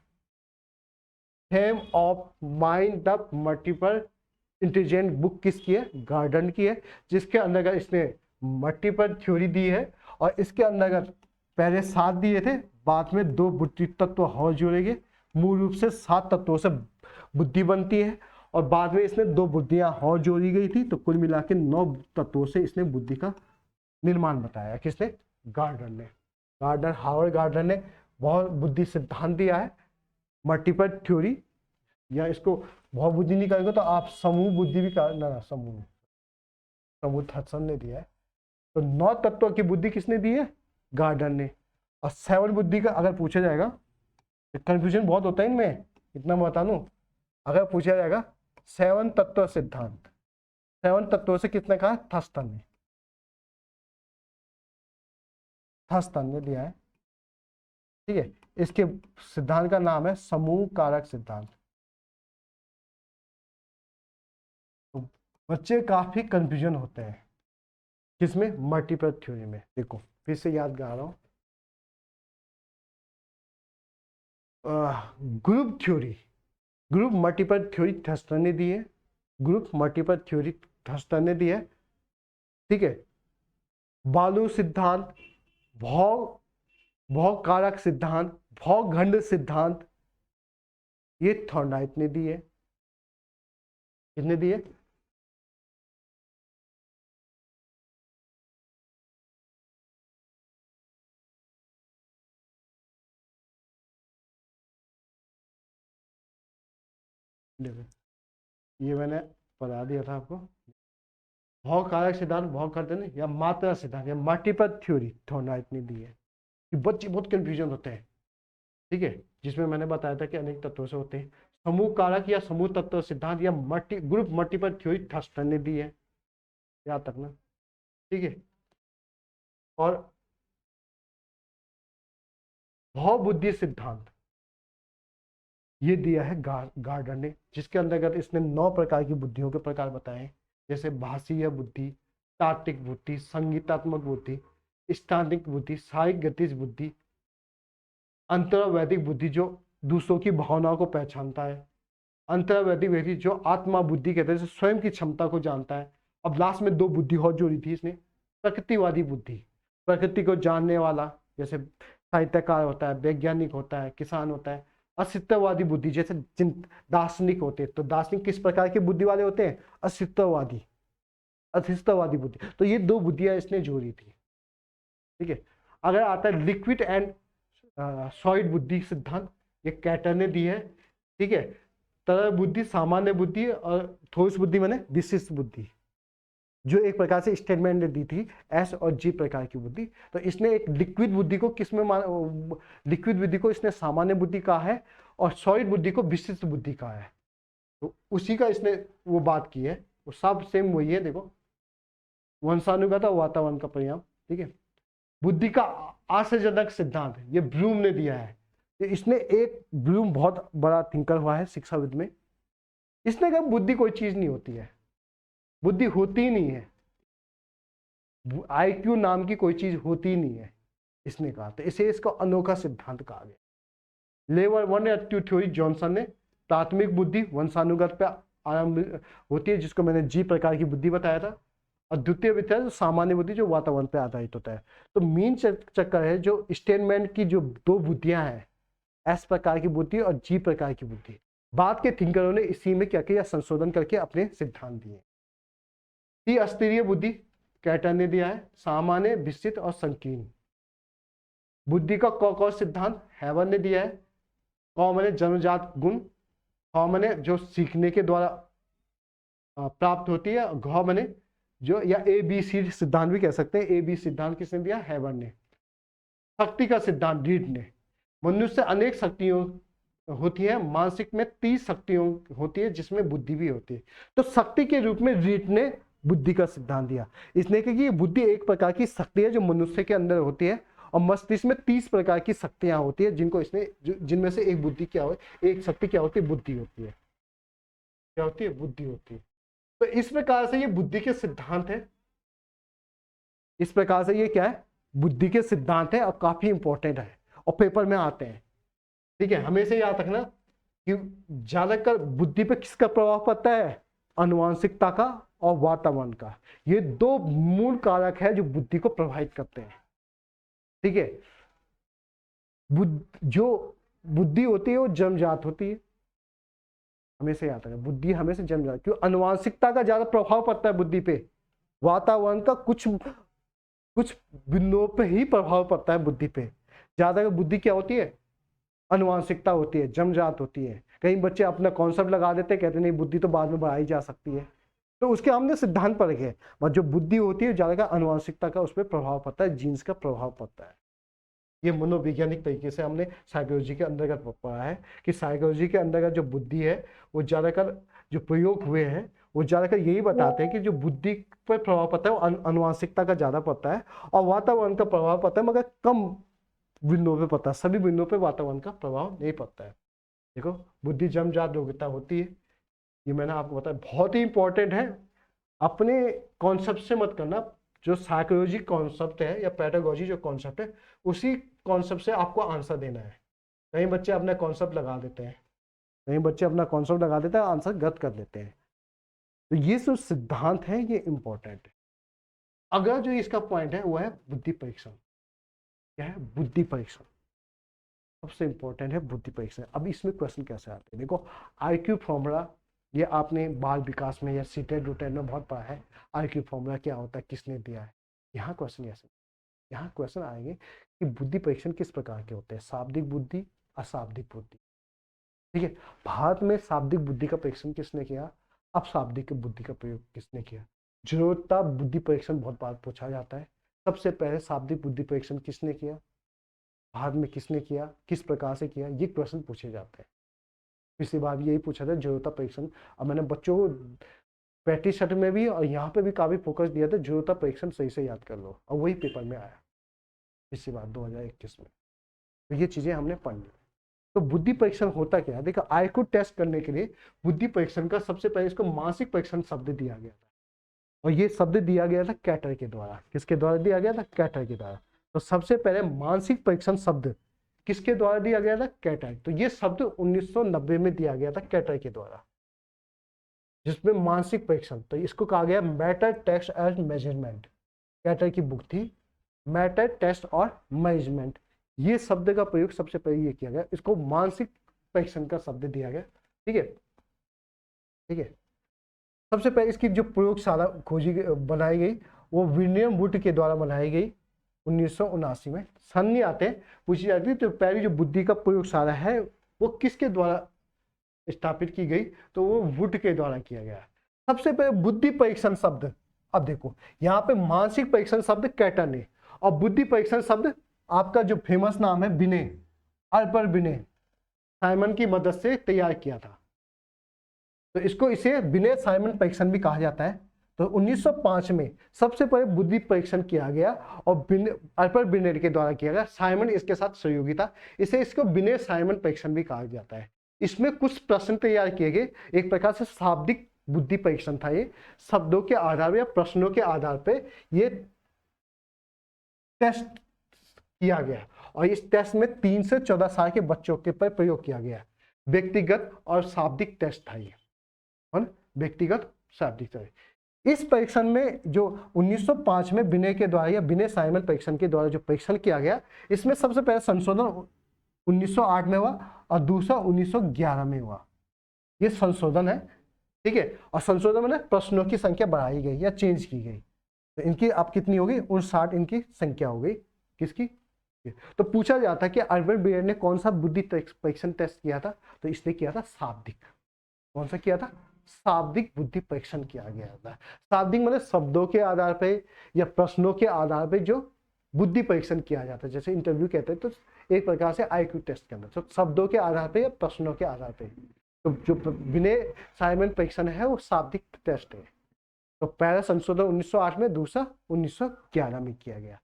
fame of mind the multiple intelligent book किसकी है? गार्डन की है, जिसके अंदर इसने मल्टीपल थ्योरी दी है। और इसके अंदर पहले 7 दिए थे, बाद में 2 बुद्धि तत्व और जोड़ेंगे। मूल रूप से 7 तत्वों से बुद्धि बनती है, और बाद में इसने 2 बुद्धियां और जोड़ी गई थी, तो कुल मिला के 9 तत्वों से इसने बुद्धि का निर्माण बताया। किसने? गार्डन ने। हावर्ड गार्डन ने बहुत बुद्धि सिद्धांत दिया है, मल्टीपल थ्योरी, या इसको बहुत बुद्धि नहीं करेंगे तो आप समूह बुद्धि भी ना, समूह हडसन ने दिया है। तो 9 तत्वों की बुद्धि किसने दी है? गार्डन ने। और 7 बुद्धि का अगर पूछा जाएगा, कंफ्यूजन बहुत होता है इनमें, इतना मैं बता दूं, अगर पूछा जाएगा 7 तत्व सिद्धांत, 7 तत्वों से किसने कहा? थस्तन ने दिया है। ठीक है, इसके सिद्धांत का नाम है समूह कारक सिद्धांत। तो बच्चे काफी कंफ्यूजन होते हैं किसमें? मल्टीपल थ्योरी में। देखो फिर से याद कर रहा हूं, group theory, group multiple theory Thurston ने दी है, ग्रुप मल्टीपल थ्योरी थर्स्टन ने दी है। ठीक है, बालू सिद्धांत, भौतिक कारक सिद्धांत, भौखंड सिद्धांत, ये थॉर्नडाइक ने दी है। किसने दी है? ये मैंने बता दिया था आपको। भौतिक कारक सिद्धांत, भौखंड या मात्रा सिद्धांत या मल्टीपल थ्योरी थॉर्नडाइक ने दी है। कि बच्चे बहुत कंफ्यूजन होते हैं। ठीक है, जिसमें मैंने बताया था कि अनेक तत्वों से होते हैं। समूह कारक या समूह तत्व सिद्धांत या ग्रुप मल्टीपल थ्योरी थर्स्टन ने दी है, याद रखना। ठीक है, और बहुबुद्धि सिद्धांत ये दिया है गार्डन ने, जिसके अंतर्गत इसने 9 प्रकार की बुद्धियों के प्रकार बताए हैं, जैसे भाषीय बुद्धि, तात्विक बुद्धि, संगीतात्मक बुद्धि, स्थानिक बुद्धि, सहायक गतिज बुद्धि, अंतर्वैदिक बुद्धि जो दूसरों की भावनाओं को पहचानता है, अंतर्वैदिक बुद्धि जो आत्मा बुद्धि कहते हैं, स्वयं की क्षमता को जानता है। अब लास्ट में 2 बुद्धि और जोड़ी थी इसने, प्रकृतिवादी बुद्धि, प्रकृति को जानने वाला, जैसे साहित्यकार होता है, वैज्ञानिक होता है, किसान होता है। अस्तित्ववादी बुद्धि, जैसे जिन दार्शनिक होते हैं, तो दार्शनिक किस प्रकार की बुद्धि वाले होते हैं? अस्तित्ववादी बुद्धि। तो ये 2 बुद्धियां इसने जोड़ी थी। ठीक है, अगर आता है लिक्विड एंड सॉलिड बुद्धि सिद्धांत, ये कैटर ने दी है। ठीक है, तरल बुद्धि, सामान्य बुद्धि, और ठोस बुद्धि माने विशिष्ट बुद्धि। जो एक प्रकार से स्टेटमेंट ने दी थी, एस और जी प्रकार की बुद्धि। तो इसने एक लिक्विड बुद्धि को लिक्विड बुद्धि को इसने सामान्य बुद्धि कहा है और सॉलिड बुद्धि को विशिष्ट बुद्धि कहा है। तो उसी का इसने वो बात की है, वो सब सेम वही है। देखो, वंशानुगत और वातावरण का परिणाम, ठीक है। बुद्धि का आश्चर्यजनक सिद्धांत ये ब्लूम ने दिया है। इसने एक ब्लूम बहुत बड़ा थिंकर हुआ है शिक्षाविद में। इसने कहा बुद्धि कोई चीज नहीं होती है, बुद्धि होती ही नहीं है, आईक्यू नाम की कोई चीज होती ही नहीं है, इसने कहा। तो इसे इसका अनोखा सिद्धांत कहा गया। लेवल 1 एप्टीट्यूड थ्योरी जॉनसन ने, प्राथमिक बुद्धि वंशानुगत पे आरंभ होती है, जिसको मैंने जी प्रकार की बुद्धि बताया था, और द्वितीय विधि है सामान्य बुद्धि जो वातावरण पे आधारित होता है। तो मेन चक्कर है जो स्टेनमैन की जो दो बुद्धियां हैं, एस प्रकार की बुद्धि और जी प्रकार की बुद्धि, बाद के थिंकरों ने इसी में क्या किया, संशोधन करके अपने सिद्धांत दिए। अस्थिरीय बुद्धि कैटर ने दिया है, सामान्य, विस्तृत और संकीर्ण। बुद्धि का क सिद्धांत हैवर ने दिया है। क माने जन्मजात गुण, ख माने जो सीखने के द्वारा प्राप्त होती है, घ माने जो, या ए बी सी सिद्धांत भी कह सकते हैं। ए बी सिद्धांत किसने दिया, हैवर ने। शक्ति का सिद्धांत रीड ने। मनुष्य अनेक शक्तियों होती है, मानसिक में 30 शक्तियों होती है जिसमें बुद्धि भी होती है। तो शक्ति के रूप में रीड ने बुद्धि का सिद्धांत दिया। इसने कहा कि बुद्धि एक प्रकार की शक्ति है जो मनुष्य के अंदर होती है, और मस्तिष्क में 30 प्रकार की शक्तियां होती है जिनको इसने, जिनमें से एक बुद्धि क्या हो, एक शक्ति क्या होती है, बुद्धि होती है। क्या होती है, बुद्धि होती है। तो इस प्रकार से ये बुद्धि के सिद्धांत है। इस प्रकार से ये क्या है, बुद्धि के सिद्धांत है, और काफी इंपॉर्टेंट है और पेपर में आते हैं। ठीक है, हमेशा याद रखना कि ज्यादातर बुद्धि पे किसका प्रभाव पड़ता है, आनुवंशिकता का और वातावरण का। ये दो मूल कारक है जो बुद्धि को प्रभावित करते हैं। ठीक है, जो बुद्धि होती है वो जन्मजात होती है, हमेशा याद रखना, बुद्धि हमेशा जन्मजात, क्यों, आनुवंशिकता का ज्यादा प्रभाव पड़ता है बुद्धि पे, वातावरण का कुछ बिंदुओं पे ही प्रभाव पड़ता है बुद्धि पे। ज्यादा बुद्धि क्या होती है, आनुवंशिकता होती है, जन्मजात होती है। कई बच्चे अपना कॉन्सेप्ट लगा देते हैं, कहते नहीं बुद्धि तो बाद में बढ़ाई जा सकती है, तो उसके हमने सिद्धांत पर रखे। बट जो बुद्धि होती है ज्यादा आनुवंशिकता का उस पर प्रभाव पड़ता है, जीन्स का प्रभाव पड़ता है। ये मनोवैज्ञानिक तरीके से हमने साइकोलॉजी के अंतर्गत पढ़ा है कि साइकोलॉजी के अंतर्गत जो बुद्धि है वो ज्यादातर जो प्रयोग हुए हैं वो ज्यादातर यही बताते हैं कि जो बुद्धि पर प्रभाव पड़ता है वो आनुवंशिकता का ज्यादा पड़ता है, और वातावरण का प्रभाव पड़ता है मगर कम बिंदुओं पे पड़ता है, सभी बिंदुओं पे वातावरण का प्रभाव नहीं पड़ता है। देखो, बुद्धि जन्मजात योग्यता होती है, ये मैंने आपको बताया, बहुत ही इंपॉर्टेंट है। अपने कॉन्सेप्ट से मत करना, जो साइकोलॉजी कॉन्सेप्ट है या पेडागोजी जो कॉन्सेप्ट है उसी कॉन्सेप्ट से आपको आंसर देना है। कई बच्चे अपना कॉन्सेप्ट लगा देते हैं, आंसर गलत कर देते हैं। तो ये जो सिद्धांत है ये इंपॉर्टेंट है। अगला जो इसका पॉइंट है वो है बुद्धि परीक्षण। क्या है, बुद्धि परीक्षण सबसे इंपॉर्टेंट है, बुद्धि परीक्षण। अब इसमें क्वेश्चन कैसे आते हैं, देखो, आईक्यू फॉर्मूला ये आपने बाल विकास में या सीटेड रूटेड में बहुत पढ़ा है। आईक्यू फॉर्मूला क्या होता है, किसने दिया है। यहाँ क्वेश्चन आएंगे कि बुद्धि परीक्षण किस प्रकार के होते हैं, शाब्दिक बुद्धि, अशाब्दिक बुद्धि। ठीक है, भारत में शाब्दिक बुद्धि का परीक्षण किसने किया, अब शाब्दिक बुद्धि का प्रयोग किसने किया। जरूरता बुद्धि परीक्षण बहुत बार पूछा जाता है। सबसे पहले शाब्दिक बुद्धि परीक्षण किसने किया, भारत में किसने किया, किस प्रकार से किया, ये क्वेश्चन पूछे जाते हैं। पिछली बार भी यही पूछा था, जरूरता परीक्षण। अब मैंने बच्चों को प्रैक्टिस सेट में भी और यहाँ पे भी काफी फोकस दिया था, जरूरता परीक्षण सही से याद कर लो, और वही पेपर में आया पिछली बार 2021 में। तो ये चीजें हमने पढ़ ली। तो बुद्धि परीक्षण होता क्या है, देखो, आईक्यू टेस्ट करने के लिए बुद्धि परीक्षण का सबसे पहले इसको मानसिक परीक्षण शब्द दिया गया था, और ये शब्द दिया गया था कैटर के द्वारा। किसके द्वारा दिया गया था, कैटर के द्वारा। तो सबसे पहले मानसिक परीक्षण शब्द किसके द्वारा दिया गया था, कैटर। तो ये शब्द 1990 में दिया गया था कैटर के द्वारा, जिसमें मानसिक परीक्षण, तो इसको कहा गया matter test and measurement. Cattell की बुक थी मैटर टेस्ट और मेजरमेंट। ये शब्द का प्रयोग सबसे पहले ये किया गया, इसको मानसिक परीक्षण का शब्द दिया गया। ठीक है, सबसे पहले इसकी जो प्रयोगशाला बनाई गई वो विलियम वुड के द्वारा बनाई गई 1979 में। सन नहीं आते, पूछी जाती, तो पहली जो बुद्धि का प्रयोगशाला है वो किसके द्वारा स्थापित की गई, तो वो वुड के द्वारा किया गया। सबसे पहले बुद्धि परीक्षण शब्द अब देखो यहाँ पे मानसिक परीक्षण शब्द कैटर ने और बुद्धि परीक्षण शब्द आपका जो फेमस नाम है बिने, अल्बर्ट बिने, साइमन की मदद से तैयार किया था। तो इसको इसे बिने साइमन परीक्षण भी कहा जाता है। तो 1905 में सबसे पहले बुद्धि परीक्षण किया गया और अल्बर्ट बिने के द्वारा किया गया। साइमन इसके साथ सहयोगी था, इसे इसको बिने साइमन परीक्षण भी कहा जाता है। इसमें कुछ प्रश्न तैयार किए गए, एक प्रकार से शाब्दिक बुद्धि परीक्षण था। ये शब्दों के आधार या प्रश्नों के आधार पर ये टेस्ट किया गया और इस टेस्ट में 3 से 14 साल के बच्चों के पर प्रयोग किया गया। व्यक्तिगत और शाब्दिक टेस्ट था ये, व्यक्तिगत शाब्दिक टेस्ट। इस परीक्षण में जो 1905 में बिने के द्वारा या बिने साइमन परीक्षण के द्वारा जो परीक्षण किया गया, इसमें सबसे पहले संशोधन 1908 में हुआ और दूसरा 1911 में हुआ। ये संशोधन है, ठीक है। और संशोधन में प्रश्नों की संख्या बढ़ाई गई या चेंज की गई। तो इनकी अब कितनी होगी, 59 इनकी संख्या हो गई। किसकी? तो पूछा जाता है कि अल्बर्ट बिने ने कौन सा बुद्धि परीक्षण टेस्ट किया था, तो इसने किया था शाब्दिक। कौन सा किया था? शाब्दिक बुद्धि परीक्षण किया गया था। शाब्दिक मतलब शब्दों के आधार पे या प्रश्नों के आधार पे जो बुद्धि परीक्षण किया जाता है, जैसे इंटरव्यू कहते हैं, तो एक प्रकार से IQ टेस्ट के अंदर तो शब्दों के आधार पे या प्रश्नों के आधार पे। तो जो बिने साइमन परीक्षण है वो शाब्दिक टेस्ट है। तो पहला संशोधन 1908 में, दूसरा 1911 में किया गया।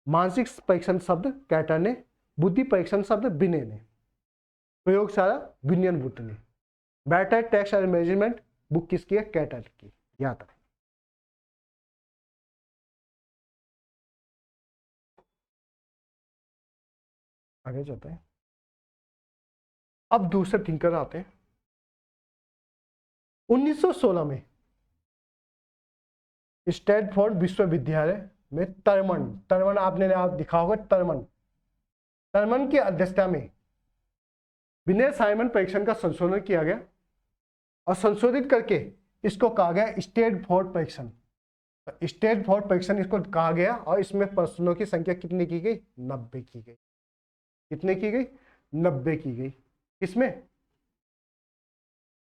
मानसिक परीक्षण शब्द कैटर ने, बुद्धि परीक्षण शब्द बिने ने, प्रयोगशाला विलियम वुड ने। Better text and measurement book किसकी है? कैटर की। याद है। आगे चलते हैं। अब दूसरे थिंकर आते हैं। 1916 में स्टैनफोर्ड विश्वविद्यालय में तरमन आपने आप दिखा होगा, तरमन की अध्यक्षता में बिने साइमन परीक्षण का संशोधन किया गया और संशोधित करके इसको कहा गया स्टैनफोर्ड परीक्षण। स्टैनफोर्ड परीक्षण इसको कहा गया और इसमें प्रश्नों की संख्या कितनी की गई? 90 की गई। कितने की गई? 90 की गई। किसमें?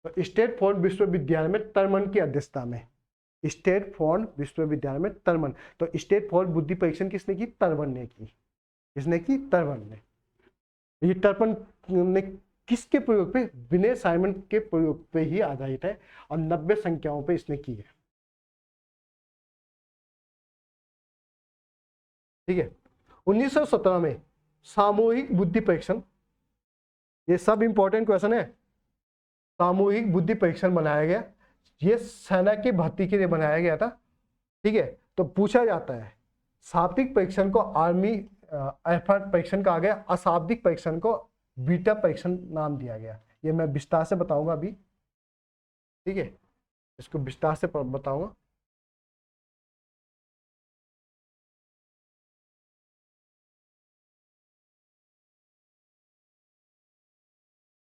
तो स्टैनफोर्ड विश्वविद्यालय में तरमन की अध्यक्षता में, स्टैनफोर्ड विश्वविद्यालय में तरमन। तो स्टैनफोर्ड बुद्धि परीक्षण किसने की? तरमन ने की। किसने की? तरमन ने। ये तरमन ने किसके प्रयोग पे? बिने साइमन के प्रयोग पे ही आधारित है और 90 संख्याओं पे इसने की है। ठीक है। 1917 में सामूहिक बुद्धि परीक्षण, ये सब इंपॉर्टेंट क्वेश्चन है। सामूहिक बुद्धि परीक्षण बनाया गया, ये सेना की भर्ती के लिए बनाया गया था। ठीक है। तो पूछा जाता है शाब्दिक परीक्षण को आर्मी एफर्ट परीक्षण कहा गया, अशाब्दिक परीक्षण को बीटा परीक्षण नाम दिया गया। ये मैं विस्तार से बताऊंगा अभी। ठीक है, इसको विस्तार से बताऊंगा।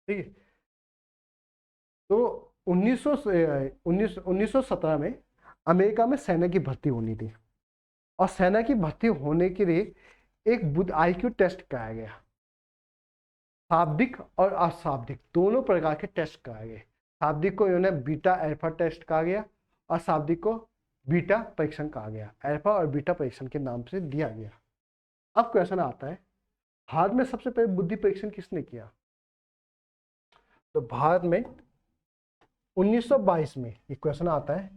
ठीक है। तो 1917 में अमेरिका में सेना की भर्ती होनी थी और सेना की भर्ती होने के लिए एक IQ टेस्ट कराया गया। शाब्दिक और अशाब्दिक दोनों प्रकार के टेस्ट कराए गए। शाब्दिक को इन्होंने बीटा अल्फा टेस्ट कहा गया, अशाब्दिक को बीटा परीक्षण कहा गया। अल्फा और बीटा परीक्षण के नाम से दिया गया। अब क्वेश्चन आता है, भारत में सबसे पहले बुद्धि परीक्षण किसने किया? तो भारत में 1922 में ये क्वेश्चन आता है,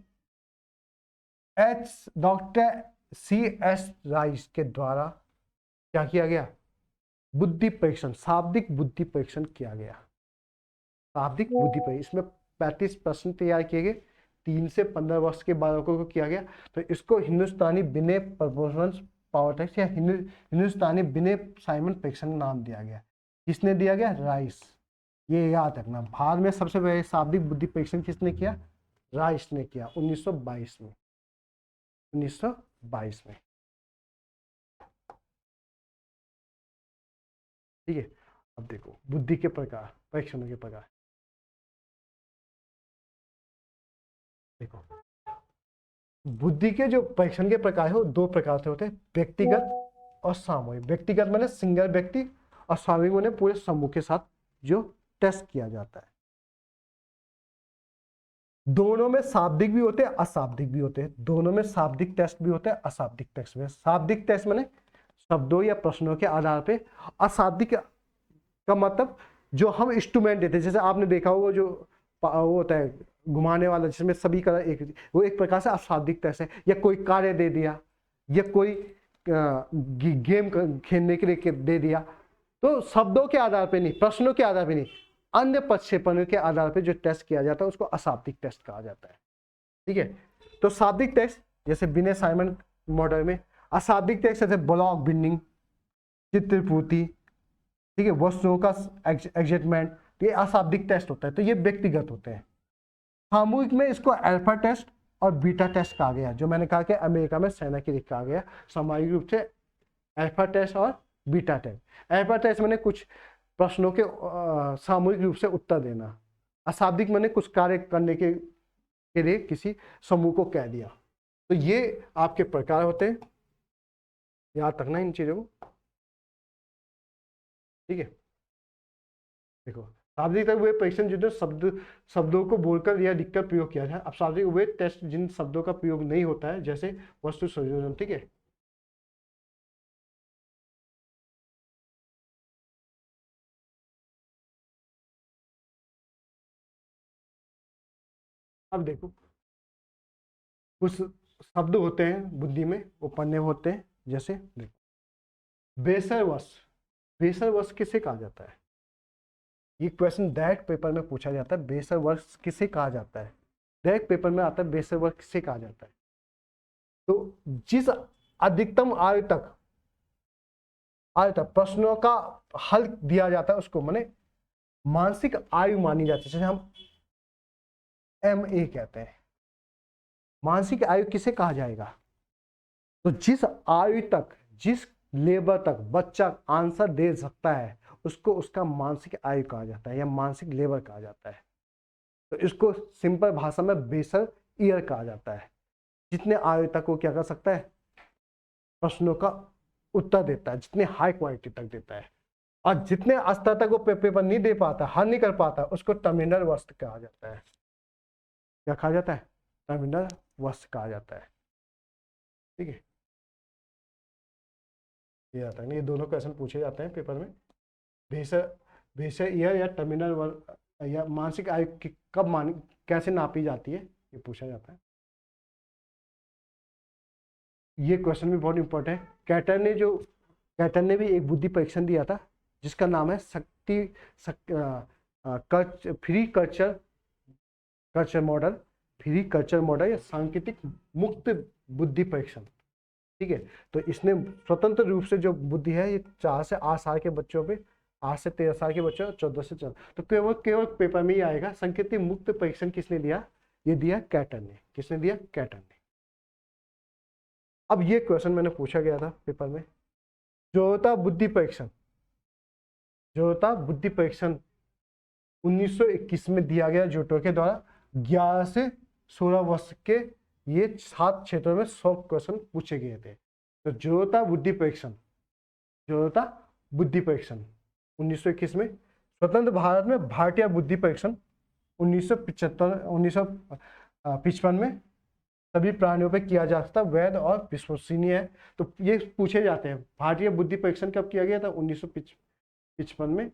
डॉक्टर CS राइस के द्वारा क्या किया गया? बुद्धि परीक्षण, शाब्दिक बुद्धि परीक्षण किया गया। शाब्दिक बुद्धि परीक्षण, इसमें 35 प्रश्न तैयार किए गए। 3 से 15 वर्ष के बालकों को किया गया। तो इसको हिंदुस्तानी बिने परफॉर्मेंस पावर टेस्ट या हिंदुस्तानी बिने साइमन परीक्षण नाम दिया गया। किसने दिया गया? राइस। ये याद रखना, भारत में सबसे पहले शाब्दिक बुद्धि परीक्षण किसने किया? राइस ने किया 1922 में। 1922 में। ठीक है। अब देखो बुद्धि के प्रकार, परीक्षणों के प्रकार। देखो बुद्धि के जो परीक्षण के प्रकार है वो 2 प्रकार से होते हैं, व्यक्तिगत और सामूहिक। व्यक्तिगत माने सिंगल व्यक्ति और सामूहिक माने पूरे समूह के साथ जो टेस्ट किया जाता है। दोनों में शाब्दिक भी होते हैं, अशाब्दिक भी होते हैं। दोनों में शाब्दिक टेस्ट भी होते हैं, अशाब्दिक टेस्ट भी। शाब्दिक टेस्ट माने शब्दों या प्रश्नों के आधार पे। अशाब्दिक का मतलब जो हम इंस्ट्रूमेंट देते हैं, जैसे आपने देखा होगा जो वो होता है घुमाने वाला, जिसमें सभी कलर एक, वो एक प्रकार से अशाब्दिक टेस्ट है। या कोई कार्य दे दिया, या कोई गेम खेलने के लिए दे दिया, तो शब्दों के आधार पे नहीं, प्रश्नों के आधार पे नहीं, अन्य प्रक्षेपणों के आधार पे जो टेस्ट किया जाता है उसको अशाब्दिक टेस्ट कहा जाता है। ठीक है, तो शाब्दिक टेस्ट जैसे बिने साइमन मॉडल में, अशाब्दिक टेस्ट जैसे ब्लॉक बिल्डिंग, चित्रपूर्ति, ठीक है, वस्तुओं का एग्जाइटमेंट, ये अशाब्दिक टेस्ट होता है, तो ये व्यक्तिगत होते हैं। सामूहिक में इसको अल्फा टेस्ट और बीटा टेस्ट कहा गया, जो मैंने कहा कि अमेरिका में सेना के लिए कहा गया सामूहिक रूप से अल्फा टेस्ट और बीटा टेस्ट। अल्फा टेस्ट मैंने कुछ प्रश्नों के सामूहिक रूप से उत्तर देना, अशाब्दिक मैंने कुछ कार्य करने के लिए किसी समूह को कह दिया। तो ये आपके प्रकार होते हैं, याद रखना इन चीजों को। ठीक है, देखो शाब्दिक तक वे परीक्षण जिनमें शब्दों को बोलकर या लिखकर प्रयोग किया जाए। अब शाब्दिक वे टेस्ट जिन शब्दों का प्रयोग नहीं होता है, जैसे वस्तु संयोजन। ठीक है, अब देखो कुछ शब्द होते हैं बुद्धि में, वो पढ़ने होते हैं। जैसे देखो बेसर वश, बेसर वश किसे कहा जाता है? ये क्वेश्चन डायरेक्ट पेपर में पूछा जाता है, बेसर वर्ष किसे कहा जाता है। डायरेक्ट पेपर में आता है बेसर वर्ष किसे कहा जाता है। तो जिस अधिकतम आयु तक प्रश्नों का हल दिया जाता है उसको माने मानसिक आयु मानी जाती है, जैसे हम MA कहते हैं। मानसिक आयु किसे कहा जाएगा? तो जिस आयु तक, जिस लेवल तक बच्चा आंसर दे सकता है उसको उसका मानसिक आयु कहा जाता है या मानसिक लेवल कहा जाता है। तो इसको सिंपल भाषा में बेसर ईयर कहा जाता है। जितने आयु तक वो क्या कर सकता है, प्रश्नों का उत्तर देता है, जितने हाई क्वालिटी तक देता है। और जितने स्तर तक वो पेपर नहीं दे पाता, हल नहीं कर पाता, उसको टर्मिनल वर्ष कहा जाता है। क्या कहा जाता है? टर्मिनल वर्ष कहा जाता है। ठीक है, ये आता है, ये दोनों क्वेश्चन पूछे जाते हैं पेपर में। बेसर बेसर ईयर या टर्मिनल वर्ष या मानसिक आयु की कब मान कैसे नापी जाती है, ये पूछा जाता है। ये क्वेश्चन भी बहुत इंपॉर्टेंट है। कैटर ने भी एक बुद्धि परीक्षण दिया था जिसका नाम है free culture model, free culture model या सांकेतिक मुक्त बुद्धि परीक्षण। ठीक है, तो इसने स्वतंत्र रूप से जो बुद्धि है ये 4 से 8 साल के बच्चों पे, 8 से 13 साल के बच्चों, 14 से 14, तो केवल पेपर में ही आएगा। सांकेतिक मुक्त परीक्षण किसने दिया? ये दिया कैटर ने। किसने दिया? कैटर ने। अब ये क्वेश्चन मैंने पूछा गया था पेपर में, जड़ता बुद्धि परीक्षण, जड़ता बुद्धि परीक्षण 1921 में दिया गया जोटो के द्वारा। 11 से 16 वर्ष के ये 7 क्षेत्रों में 100 क्वेश्चन पूछे गए थे। तो जड़ता बुद्धि परीक्षण, जड़ता बुद्धि परीक्षण 1921 में। स्वतंत्र भारत में भारतीय बुद्धि परीक्षण 1955 में सभी प्राणियों पे किया जा सकता, वैध और विश्वसनीय है। तो ये पूछे जाते हैं भारतीय बुद्धि परीक्षण कब किया गया था? 1955 में।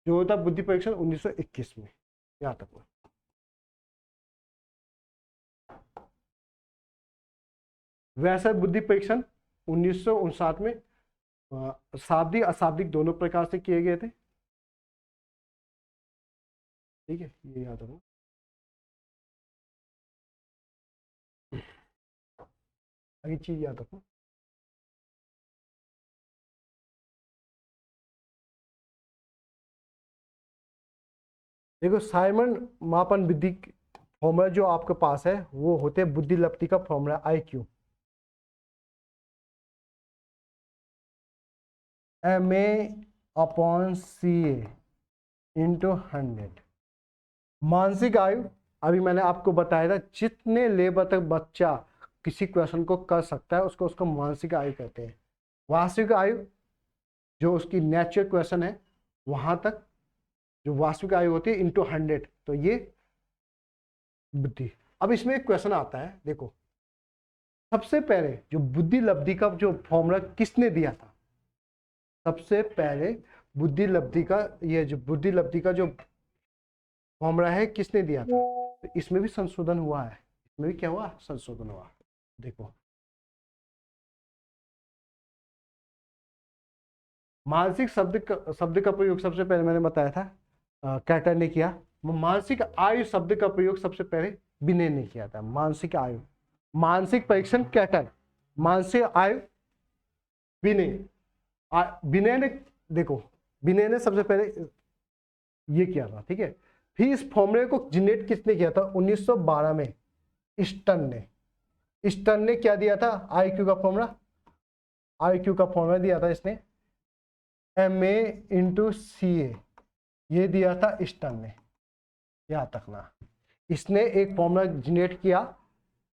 जो होता बुद्धि परीक्षण 1921 में। यहाँ तक वैसा बुद्धि परीक्षण 1959 में शाब्दिक अशाब्दिक दोनों प्रकार से किए गए थे। ठीक है, ये याद रखो। अगली चीज याद रखो, देखो साइमन मापन विधि फॉर्मूला जो आपके पास है वो होते हैं बुद्धि लब्धि का फॉर्मूला IQ, MA/CA × 100। मानसिक आयु अभी मैंने आपको बताया था, जितने लेवल तक बच्चा किसी क्वेश्चन को कर सकता है उसको उसको मानसिक आयु कहते हैं। वास्तविक आयु जो उसकी नेचुरल क्वेश्चन है वहां तक जो वास्तविक आयु होती है × 100, तो ये बुद्धि। अब इसमें एक क्वेश्चन आता है, देखो सबसे पहले जो बुद्धि लब्धि का जो फॉर्मूला किसने दिया था? सबसे पहले बुद्धि लब्धि का, ये जो बुद्धि लब्धि का जो फॉर्मूला है किसने दिया था? तो इसमें भी संशोधन हुआ है, इसमें भी क्या हुआ? संशोधन हुआ। देखो मानसिक शब्द का प्रयोग सबसे पहले मैंने बताया था कैटर ने किया। मानसिक आयु शब्द का प्रयोग सबसे पहले विनय ने किया था। मानसिक आयु, मानसिक परीक्षण कैटर, मानसिक आयु विनय। विनय ने, देखो विनय ने सबसे पहले ये किया था, ठीक है। फिर इस फॉर्मूले को जनरेट किसने किया था? 1912 में स्टर्न ने। स्टर्न ने क्या दिया था? आईक्यू का फॉर्मूला, आईक्यू का फॉर्मूला दिया था इसने, MA/CA, ये दिया था स्टर्न ने, याद रखना। इसने एक फॉर्मूला जनरेट किया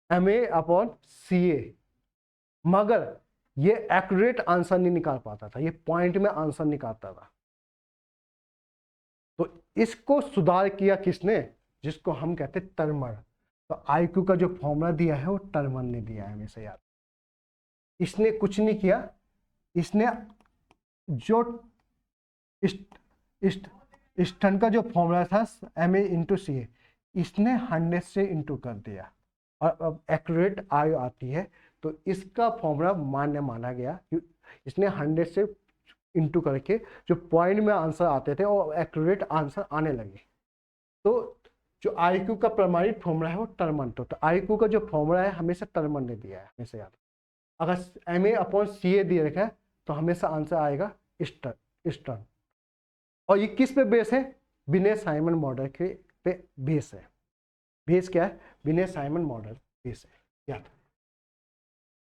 MA/CA, मगर ये एक्यूरेट आंसर नहीं निकाल पाता था, ये पॉइंट में आंसर निकालता था। तो इसको सुधार किया किसने? जिसको हम कहते टर्मर। तो आईक्यू का जो फॉर्मूला दिया है वो टर्मर ने दिया है, हमेशा याद। इसने कुछ नहीं किया, इसने जो स्टर्न का जो फॉर्मूला था MA/CA, इसने 100 से इंटू कर दिया और अब एक्यूरेट आयु आती है, तो इसका फॉर्मूला मान्य माना गया। इसने 100 से इंटू करके जो पॉइंट में आंसर आते थे और एक्यूरेट आंसर आने लगे। तो जो आईक्यू का प्रमाणित फॉर्मूला है वो टर्मन, तो आईक्यू का जो फॉर्मूला है हमेशा टर्मन ने दिया है, हमेशा याद। अगर MA/CA दिए रखा है तो हमेशा आंसर आएगा स्टर्न। और ये किस पे बेस है? विनय साइमन मॉडल के पे बेस है। बेस क्या है? विनय साइमन मॉडल बेस है, याद।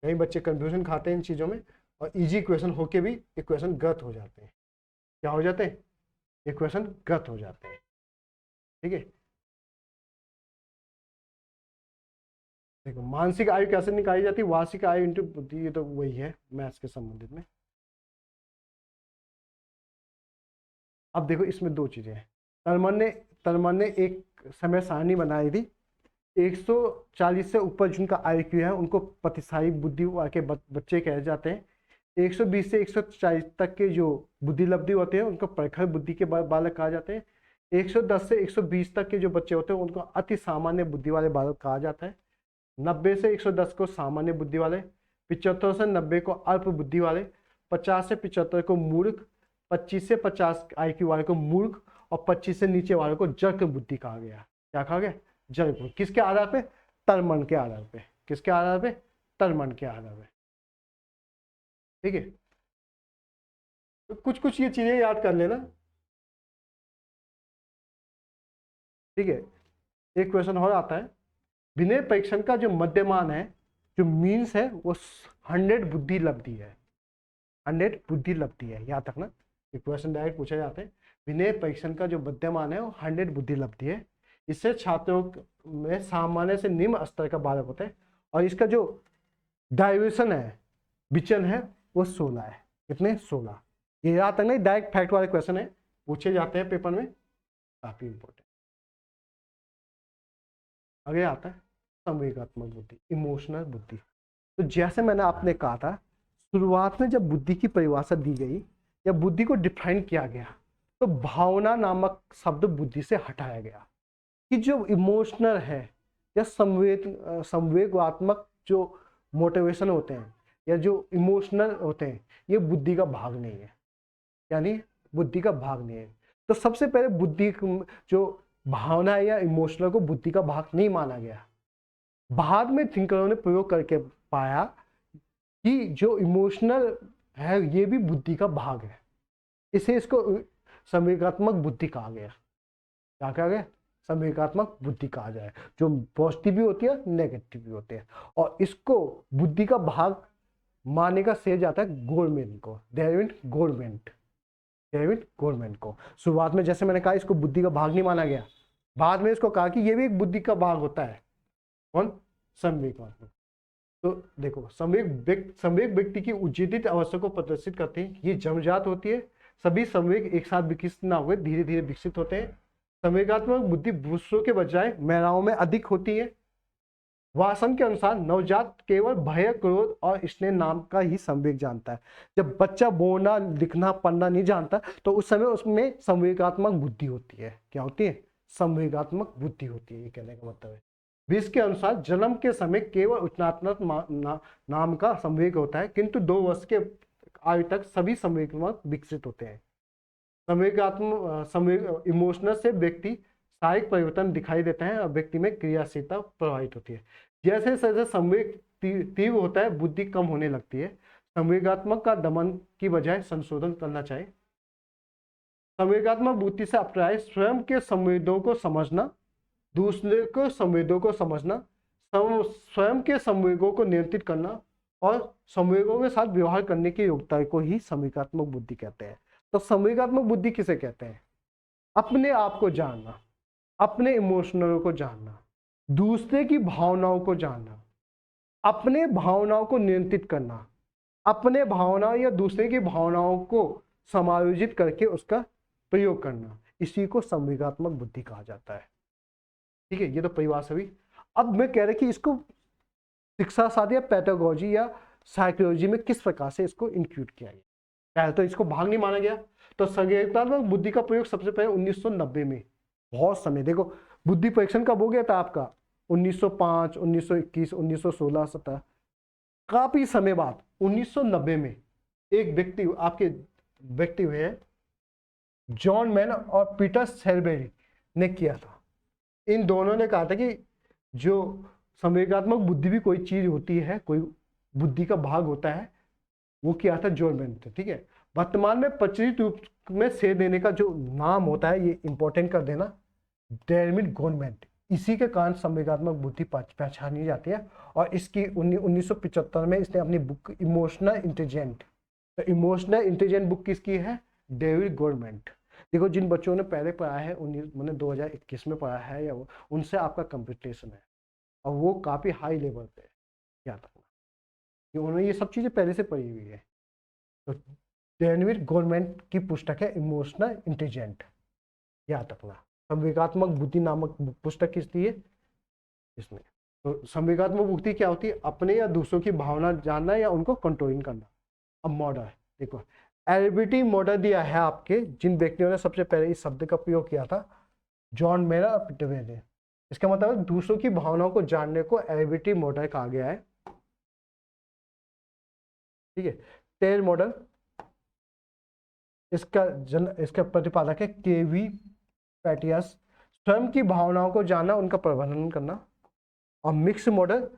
कई बच्चे कंफ्यूजन खाते हैं इन चीज़ों में, और इजी क्वेश्चन होके भी ये क्वेश्चन गलत हो जाते हैं। क्या हो जाते हैं? ये क्वेश्चन गलत हो जाते हैं, ठीक है। देखो मानसिक आयु कैसे निकाली जाती है? वार्षिक आयु इंटू बुद्धि, ये तो वही है मैथ्स के संबंधित में। अब देखो इसमें दो चीजें हैं। टर्मन ने एक समय सारणी बनाई थी। 140 से ऊपर जिनका IQ है उनको प्रतिशायी बुद्धि के बच्चे कहे जाते हैं। 120 से 140 तक के जो बुद्धि लब्धि होते हैं उनको प्रखर बुद्धि के बालक कहा जाते हैं। 110 से 120 तक के जो बच्चे होते हैं उनको अति सामान्य बुद्धि वाले बालक कहा जाता है। 90 से 110 को सामान्य बुद्धि वाले, 75 से 90 को अल्प बुद्धि वाले, 50 से 75 को मूर्ख, 25 से 50 IQ वाले को मूर्ख, और 25 से नीचे वाले को जड़ बुद्धि कहा गया। क्या कहा गया? जड़ बुद्धि। किसके आधार पे? टर्मन के आधार पे। किसके आधार पे? टर्मन के आधार पे, ठीक है। तो कुछ कुछ ये चीजें याद कर लेना, ठीक है। एक क्वेश्चन और आता है, विनय परीक्षण का जो मध्यमान है, जो मीन्स है, वो 100 बुद्धि लब्धि है। 100 बुद्धि लब्धि है, याद रखना। ये क्वेश्चन डायरेक्ट पूछा जाता है। विनय परीक्षण का जो मध्यमान है वो 100 बुद्धि लब्धि है। इससे छात्रों में सामान्य से निम्न स्तर का बालक होता है, और इसका जो डाइवर्सन है, विचलन है, वो 16 है। कितने? 16। ये याद रखना, डायरेक्ट फैक्ट वाले क्वेश्चन है, पूछे जाते हैं पेपर में, काफी इंपॉर्टेंट। आगे आता है संवेगात्मक बुद्धि, इमोशनल बुद्धि। तो जैसे मैंने आपने कहा था, शुरुआत में जब बुद्धि की परिभाषा दी गई या बुद्धि को डिफाइन किया गया, तो भावना नामक शब्द बुद्धि से हटाया गया, कि जो इमोशनल है या संवेगात्मक जो मोटिवेशन होते हैं या जो इमोशनल होते हैं, ये बुद्धि का भाग नहीं है, यानी बुद्धि का भाग नहीं है। तो सबसे पहले बुद्धि जो भावना या इमोशनल को बुद्धि का भाग नहीं माना गया। बाद में थिंकरों ने प्रयोग करके पाया कि जो इमोशनल है ये भी बुद्धि का भाग है, इसे इसको संवेगात्मक बुद्धि कहा गया। क्या कहा गया? संवेगात्मक बुद्धि कहा जाए, जो पॉजिटिव भी होती है, नेगेटिव भी होते हैं। और इसको बुद्धि का भाग मानने का श्रेय जाता है गवर्नमेंट को, डेविड गवर्नमेंट को। शुरुआत में जैसे मैंने कहा इसको बुद्धि का भाग नहीं माना गया, बाद में इसको कहा कि ये भी एक बुद्धि का भाग होता है। कौन? संवेगात्मक। तो देखो संवेग व्यक्ति की उज्जीवित अवस्था को प्रदर्शित करते हैं। ये जन्मजात होती है। सभी संवेग एक साथ विकसित ना हुए, धीरे धीरे विकसित होते हैं। संवेगात्मक बुद्धि दूसरों के बजाय महिलाओं में अधिक होती है। वासन के अनुसार नवजात केवल भय, क्रोध और स्नेह नाम का ही संवेग जानता है। जब बच्चा बोलना, लिखना, पढ़ना नहीं जानता तो उस समय उसमें संवेगात्मक बुद्धि होती है। क्या होती है? संवेगात्मक बुद्धि होती है, ये कहने का मतलब है। विश के अनुसार जन्म के समय केवल उच्चात्मक नाम का संवेग होता है, किंतु 2 वर्ष के आयु तक सभी संवेगात्मक विकसित होते हैं। संवेग इमोशनल से व्यक्ति शारीरिक परिवर्तन दिखाई देते हैं और व्यक्ति में क्रियाशीलता प्रभावित होती है। जैसे जैसे संवेग तीव्र होता है, बुद्धि कम होने लगती है। संवेगात्मक का दमन की बजाय संशोधन करना चाहिए। संवेगात्मक बुद्धि से अभिप्राय स्वयं के संवेदों को समझना, दूसरे को संवेदों को समझना, स्वयं के संवेगों को नियंत्रित करना और संवेगों के साथ व्यवहार करने की योग्यता को ही संवेगात्मक बुद्धि कहते हैं। तो संवेगात्मक बुद्धि किसे कहते हैं? अपने आप को जानना, अपने इमोशनल को जानना, दूसरे की भावनाओं को जानना, अपने भावनाओं को नियंत्रित करना, अपने भावनाओं या दूसरे की भावनाओं को समायोजित करके उसका प्रयोग करना, इसी को संवेगात्मक बुद्धि कहा जाता है। ठीक है, ये तो परिभाषा हुई। अब मैं कह रहा कि इसको शिक्षा शास्त्र या पैथोलॉजी या साइकोलॉजी में किस प्रकार से इसको इंक्लूड किया गया। पहले तो इसको भाग नहीं माना गया। तो संवेगात्मक बुद्धि का प्रयोग सबसे पहले 1990 में, बहुत समय, देखो बुद्धि परीक्षण कब हो गया था आपका? 1905, 1921, 1916, 17, काफी समय बाद 1990 में एक व्यक्ति हुए जॉन मैन और पीटर सेलबेरी ने किया था। इन दोनों ने कहा था कि जो संवेगात्मक बुद्धि भी कोई चीज होती है, कोई बुद्धि का भाग होता है, वो किया था जॉन मैन ने। ठीक है, वर्तमान में प्रचलित रूप में से देने का जो नाम होता है, ये इंपॉर्टेंट कर देना, डेविड गोलमैन। इसी के कारण संवेगात्मक बुद्धि पहचानी जाती है। और इसकी 1975 में इसने अपनी बुक इमोशनल इंटेलिजेंट, तो इमोशनल इंटेलिजेंट बुक किसकी है? David Goleman. देखो, जिन बच्चों ने पहले पढ़ा है, मैंने 2021 में पढ़ा है, या उनसे आपका कंपटीशन है और वो काफी हाई लेवल पे है, याद रखना। उन्होंने ये सब चीजें पहले से पढ़ी हुई है। तो डेविड गोलमैन की पुस्तक है इमोशनल इंटेलिजेंट, याद रखना। संवेगात्मक बुद्धि नामक पुस्तक किसकी है? इसमें। तो संवेगात्मक बुद्धि क्या होती है? अपने या दूसरों की भावना जानना या उनको कंट्रोलिंग करना। अब मॉडल देखो, एलिबिलिटी मॉडल दिया है आपके, जिन व्यक्तियों ने सबसे पहले इस शब्द का प्रयोग किया था, जॉन मेरा और पीटर ने। इसका मतलब दूसरों की भावनाओं को जानने को एलिबिलिटी मॉडल कहा गया है। ठीक है, टेल मॉडल, इसका प्रतिपादक है केवी पैटियस। स्वयं की भावनाओं को जानना, उनका प्रबंधन करना। और मिक्स मॉडल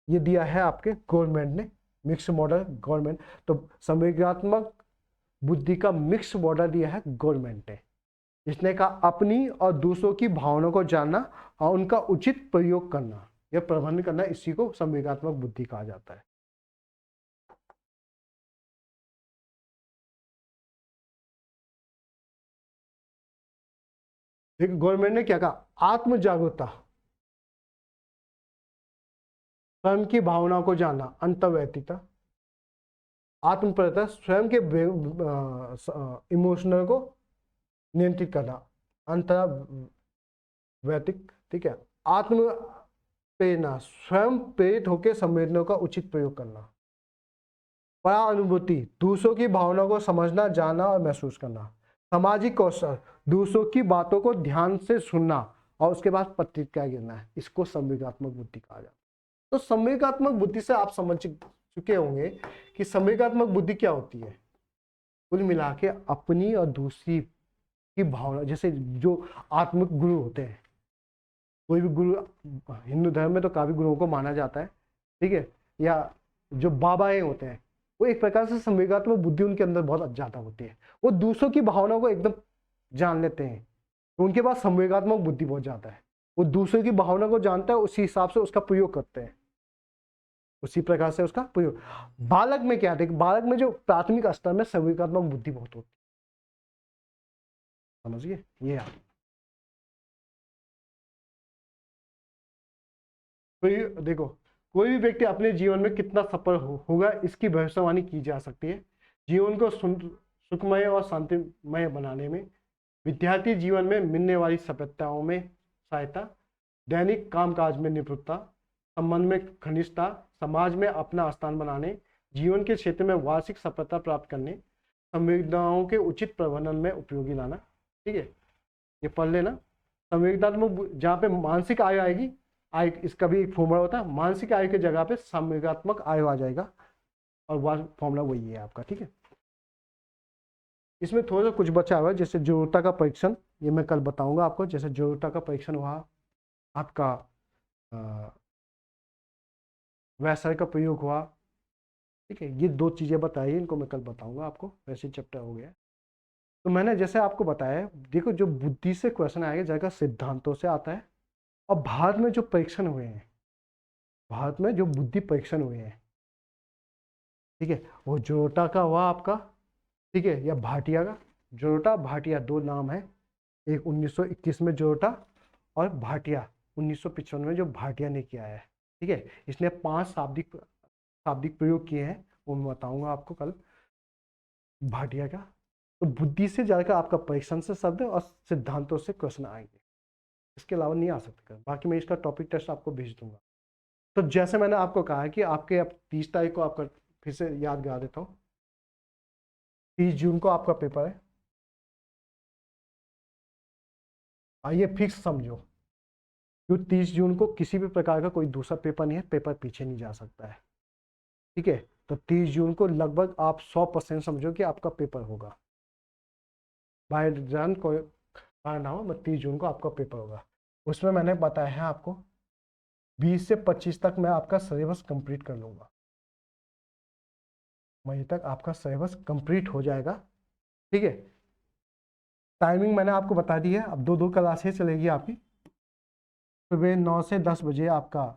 ये दिया है आपके गवर्नमेंट ने, मिक्स मॉडल गवर्नमेंट। तो संवेगात्मक बुद्धि का मिक्स मॉडल दिया है गवर्नमेंट ने। इसने कहा अपनी और दूसरों की भावनाओं को जानना और उनका उचित प्रयोग करना या प्रबंधन करना, इसी को संवेगात्मक बुद्धि कहा जाता है। देखिए, गवर्नमेंट ने क्या कहा? आत्म जागरूकता, स्वयं की भावनाओं को जानना, अंतर्वैयक्तिकता, आत्मपरता, स्वयं के इमोशनल को नियंत्रित करना, अंतर्वैयक्तिक। ठीक है, आत्म प्रेरणा, स्वयं प्रेरित होकर संवेदनाओं का उचित प्रयोग करना। परानुभूति, दूसरों की भावनाओं को समझना, जानना और महसूस करना। सामाजिक कौशल, दूसरों की बातों को ध्यान से सुनना और उसके बाद प्रतिक्रिया देना है, इसको संवेगात्मक बुद्धि कहा जाता है। तो संवेगात्मक बुद्धि से आप समझ चुके होंगे कि संवेगात्मक बुद्धि क्या होती है। कुल मिला के अपनी और दूसरी की भावना, जैसे जो आत्मिक गुरु होते हैं, कोई भी गुरु, हिंदू धर्म में तो काफी गुरुओं को माना जाता है, ठीक है, या जो बाबाएं होते हैं, वो एक प्रकार से संवेगात्मक बुद्धि उनके अंदर बहुत ज्यादा होती है। वो दूसरों की भावनाओं को एकदम जान लेते हैं, तो उनके पास संवेगात्मक बुद्धि बहुत ज्यादा है। वो दूसरे की भावना को जानता है, उसी हिसाब से उसका प्रयोग करते हैं, उसी प्रकार से उसका प्रयोग। बालक में क्या है? बालक में जो प्राथमिक स्तर में संवेगात्मक बुद्धि बहुत होती है, समझिए ये आप। तो देखो, कोई भी व्यक्ति अपने जीवन में कितना सफल होगा, इसकी भविष्यवाणी की जा सकती है। जीवन को सुखमय और शांतिमय बनाने में विद्यार्थी जीवन में मिलने वाली सफलताओं में सहायता, दैनिक कामकाज में निपुणता, संबंध में घनिष्ठता, समाज में अपना स्थान बनाने, जीवन के क्षेत्र में वार्षिक सफलता प्राप्त करने, संवेदनाओं के उचित प्रबंधन में उपयोगी लाना। ठीक है, ये पढ़ लेना। संवेदनात्मक, जहाँ पे मानसिक आयु आएगी, आय इसका भी एक फॉर्मूला होता है, मानसिक आयु की जगह पे संवेदनात्मक आयु आ जाएगा, और वह फॉर्मूला वही है आपका। ठीक है, इसमें थोड़ा सा कुछ बचा हुआ है, जैसे जरूरता का परीक्षण, ये मैं कल बताऊंगा आपको। जैसे जरूरता का परीक्षण हुआ, आपका वैसा का प्रयोग हुआ। ठीक है, ये दो चीज़ें बताई, इनको मैं कल बताऊंगा आपको, वैसे चैप्टर हो गया। तो मैंने जैसे आपको बताया, देखो जो बुद्धि से क्वेश्चन आएगा जगह सिद्धांतों से आता है, और भारत में जो परीक्षण हुए हैं, भारत में जो बुद्धि परीक्षण हुए हैं, ठीक है, वो जोटा का हुआ आपका, ठीक है, या भाटिया का। जोटा भाटिया दो नाम है, एक 1921 में जोटा, और भाटिया 1955 में जो भाटिया ने किया है। ठीक है, इसने 5 शाब्दिक प्रयोग किए हैं, वो मैं बताऊंगा आपको कल, भाटिया का। तो बुद्धि से जाकर आपका परीक्षण से शब्द और सिद्धांतों से क्वेश्चन आएंगे, इसके अलावा नहीं आ सकते। बाकी मैं इसका टॉपिक टेस्ट आपको भेज दूंगा। तो जैसे मैंने आपको कहा है कि आपके अब 30 तारीख को आपका, फिर से याद करा देता हूँ, 30 जून को आपका पेपर है। आइए फिक्स समझो, क्योंकि 30 जून को किसी भी प्रकार का कोई दूसरा पेपर नहीं है, पेपर पीछे नहीं जा सकता है। ठीक है, तो 30 जून को लगभग आप 100% समझो कि आपका पेपर होगा, बाय रन कोई ना हो, 30 जून को आपका पेपर होगा। उसमें मैंने बताया है आपको 20 से 25 तक मैं आपका सिलेबस कंप्लीट कर लूँगा, मई तक आपका सिलेबस कंप्लीट हो जाएगा। ठीक है, टाइमिंग मैंने आपको बता दी है। अब 2 क्लासें चलेगी आपकी, सुबह 9 से 10 बजे आपका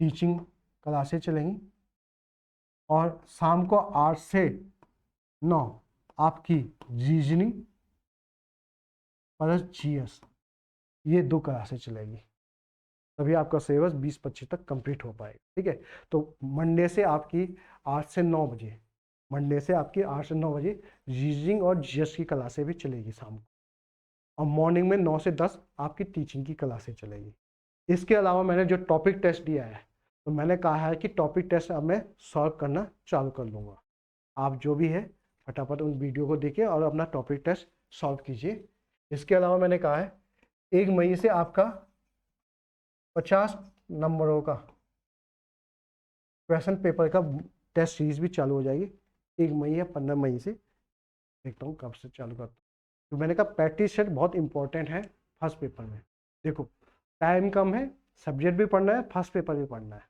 टीचिंग क्लासें चलेंगी, और शाम को 8 से 9 आपकी रीजनिंग प्लस जीएस, ये 2 क्लासें चलेगी। तभी आपका सिलेबस 20-25 तक कंप्लीट हो पाएगा। ठीक है, तो मंडे से आपकी 8 से 9 बजे, मंडे से आपकी 8 से 9 बजे रीजनिंग और जीएस की क्लासें भी चलेगी शाम को, और मॉर्निंग में 9 से 10 आपकी टीचिंग की क्लासें चलेगी। इसके अलावा मैंने जो टॉपिक टेस्ट दिया है, तो मैंने कहा है कि टॉपिक टेस्ट अब मैं सॉल्व करना चालू कर लूँगा। आप जो भी है फटाफट उन वीडियो को देखिए और अपना टॉपिक टेस्ट सॉल्व कीजिए। इसके अलावा मैंने कहा है 1 मई से आपका 50 नंबरों का क्वेश्चन पेपर का टेस्ट सीरीज भी चालू हो जाएगी। 1 मई या 15 मई से, देखता हूँ कब से चालू करता हूँ। तो मैंने कहा प्रैक्टिस सेट बहुत इंपॉर्टेंट है फर्स्ट पेपर में। देखो टाइम कम है, सब्जेक्ट भी पढ़ना है, फर्स्ट पेपर भी पढ़ना है।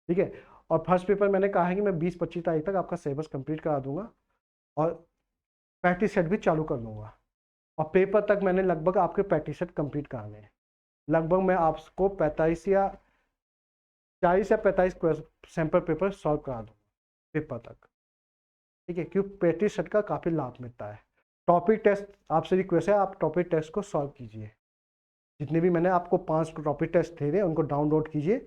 ठीक है, और फर्स्ट पेपर मैंने कहा है कि मैं 20-25 तारीख तक आपका सिलेबस कंप्लीट करा दूंगा, और प्रैक्टिस सेट भी चालू कर दूंगा, और पेपर तक मैंने लगभग आपके प्रैक्टिस सेट कंप्लीट कराने हैं। लगभग मैं आपको 45 या 40 या 45 सैम्पल पेपर सॉल्व करा दूंगा पेपर तक। ठीक है, क्योंकि प्रैक्टिस सेट का काफ़ी लाभ मिलता है। टॉपिक टेस्ट आपसे रिक्वेस्ट है, आप टॉपिक टेस्ट को सॉल्व कीजिए। जितने भी मैंने आपको 5 टॉपिक टेस्ट दे रहे, उनको डाउनलोड कीजिए।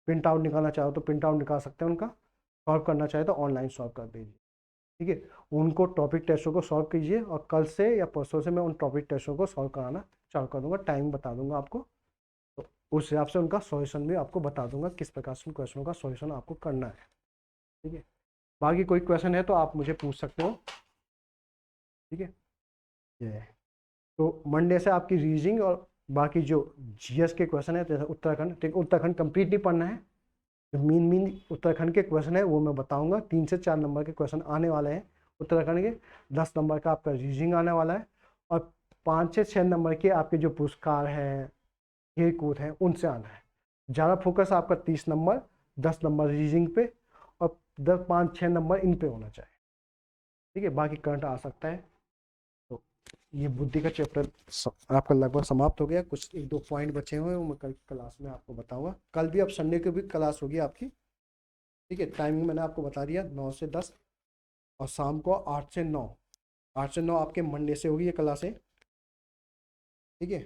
प्रिंट आउट निकालना चाहो तो प्रिंट आउट निकाल सकते हैं उनका, सॉल्व करना चाहे तो ऑनलाइन सॉल्व कर दीजिए। ठीक है, उनको टॉपिक टेस्टों को सॉल्व कीजिए, और कल से या परसों से मैं उन टॉपिक टेस्टों को सॉल्व कराना चालू कर दूंगा। टाइम बता दूंगा आपको, तो उस हिसाब से उनका सॉल्यूशन भी आपको बता दूंगा, किस प्रकार से उन क्वेश्चनों का सॉल्यूशन आपको करना है। ठीक है, बाकी कोई क्वेश्चन है तो आप मुझे पूछ सकते हो। ठीक है, ये तो मंडे से आपकी रीजनिंग और बाकी जो जीएस के क्वेश्चन है, जैसे उत्तराखंड, ठीक, उत्तराखंड कंप्लीट नहीं पढ़ना है। जो मीन उत्तराखंड के क्वेश्चन है वो मैं बताऊंगा। 3 से 4 नंबर के क्वेश्चन आने वाले हैं उत्तराखंड के, 10 नंबर का आपका रीजनिंग आने वाला है, और 5 से 6 नंबर के आपके जो पुरस्कार हैं, खेल कूद हैं, उनसे आना है। ज़्यादा फोकस आपका 30 नंबर, 10 नंबर रीजनिंग पे, और 5-6 नंबर इन पे होना चाहिए। ठीक है, बाकी करंट आ सकता है। तो ये बुद्धि का चैप्टर आपका लगभग समाप्त हो गया। कुछ 1-2 पॉइंट बचे हुए हैं, वो मैं कल क्लास में आपको बताऊंगा। कल भी अब संडे की भी क्लास होगी आपकी। ठीक है, टाइमिंग मैंने आपको बता दिया, 9 से 10, और शाम को 8 से 9। 8 से 9 आपके मंडे से होगी ये क्लासें। ठीक है,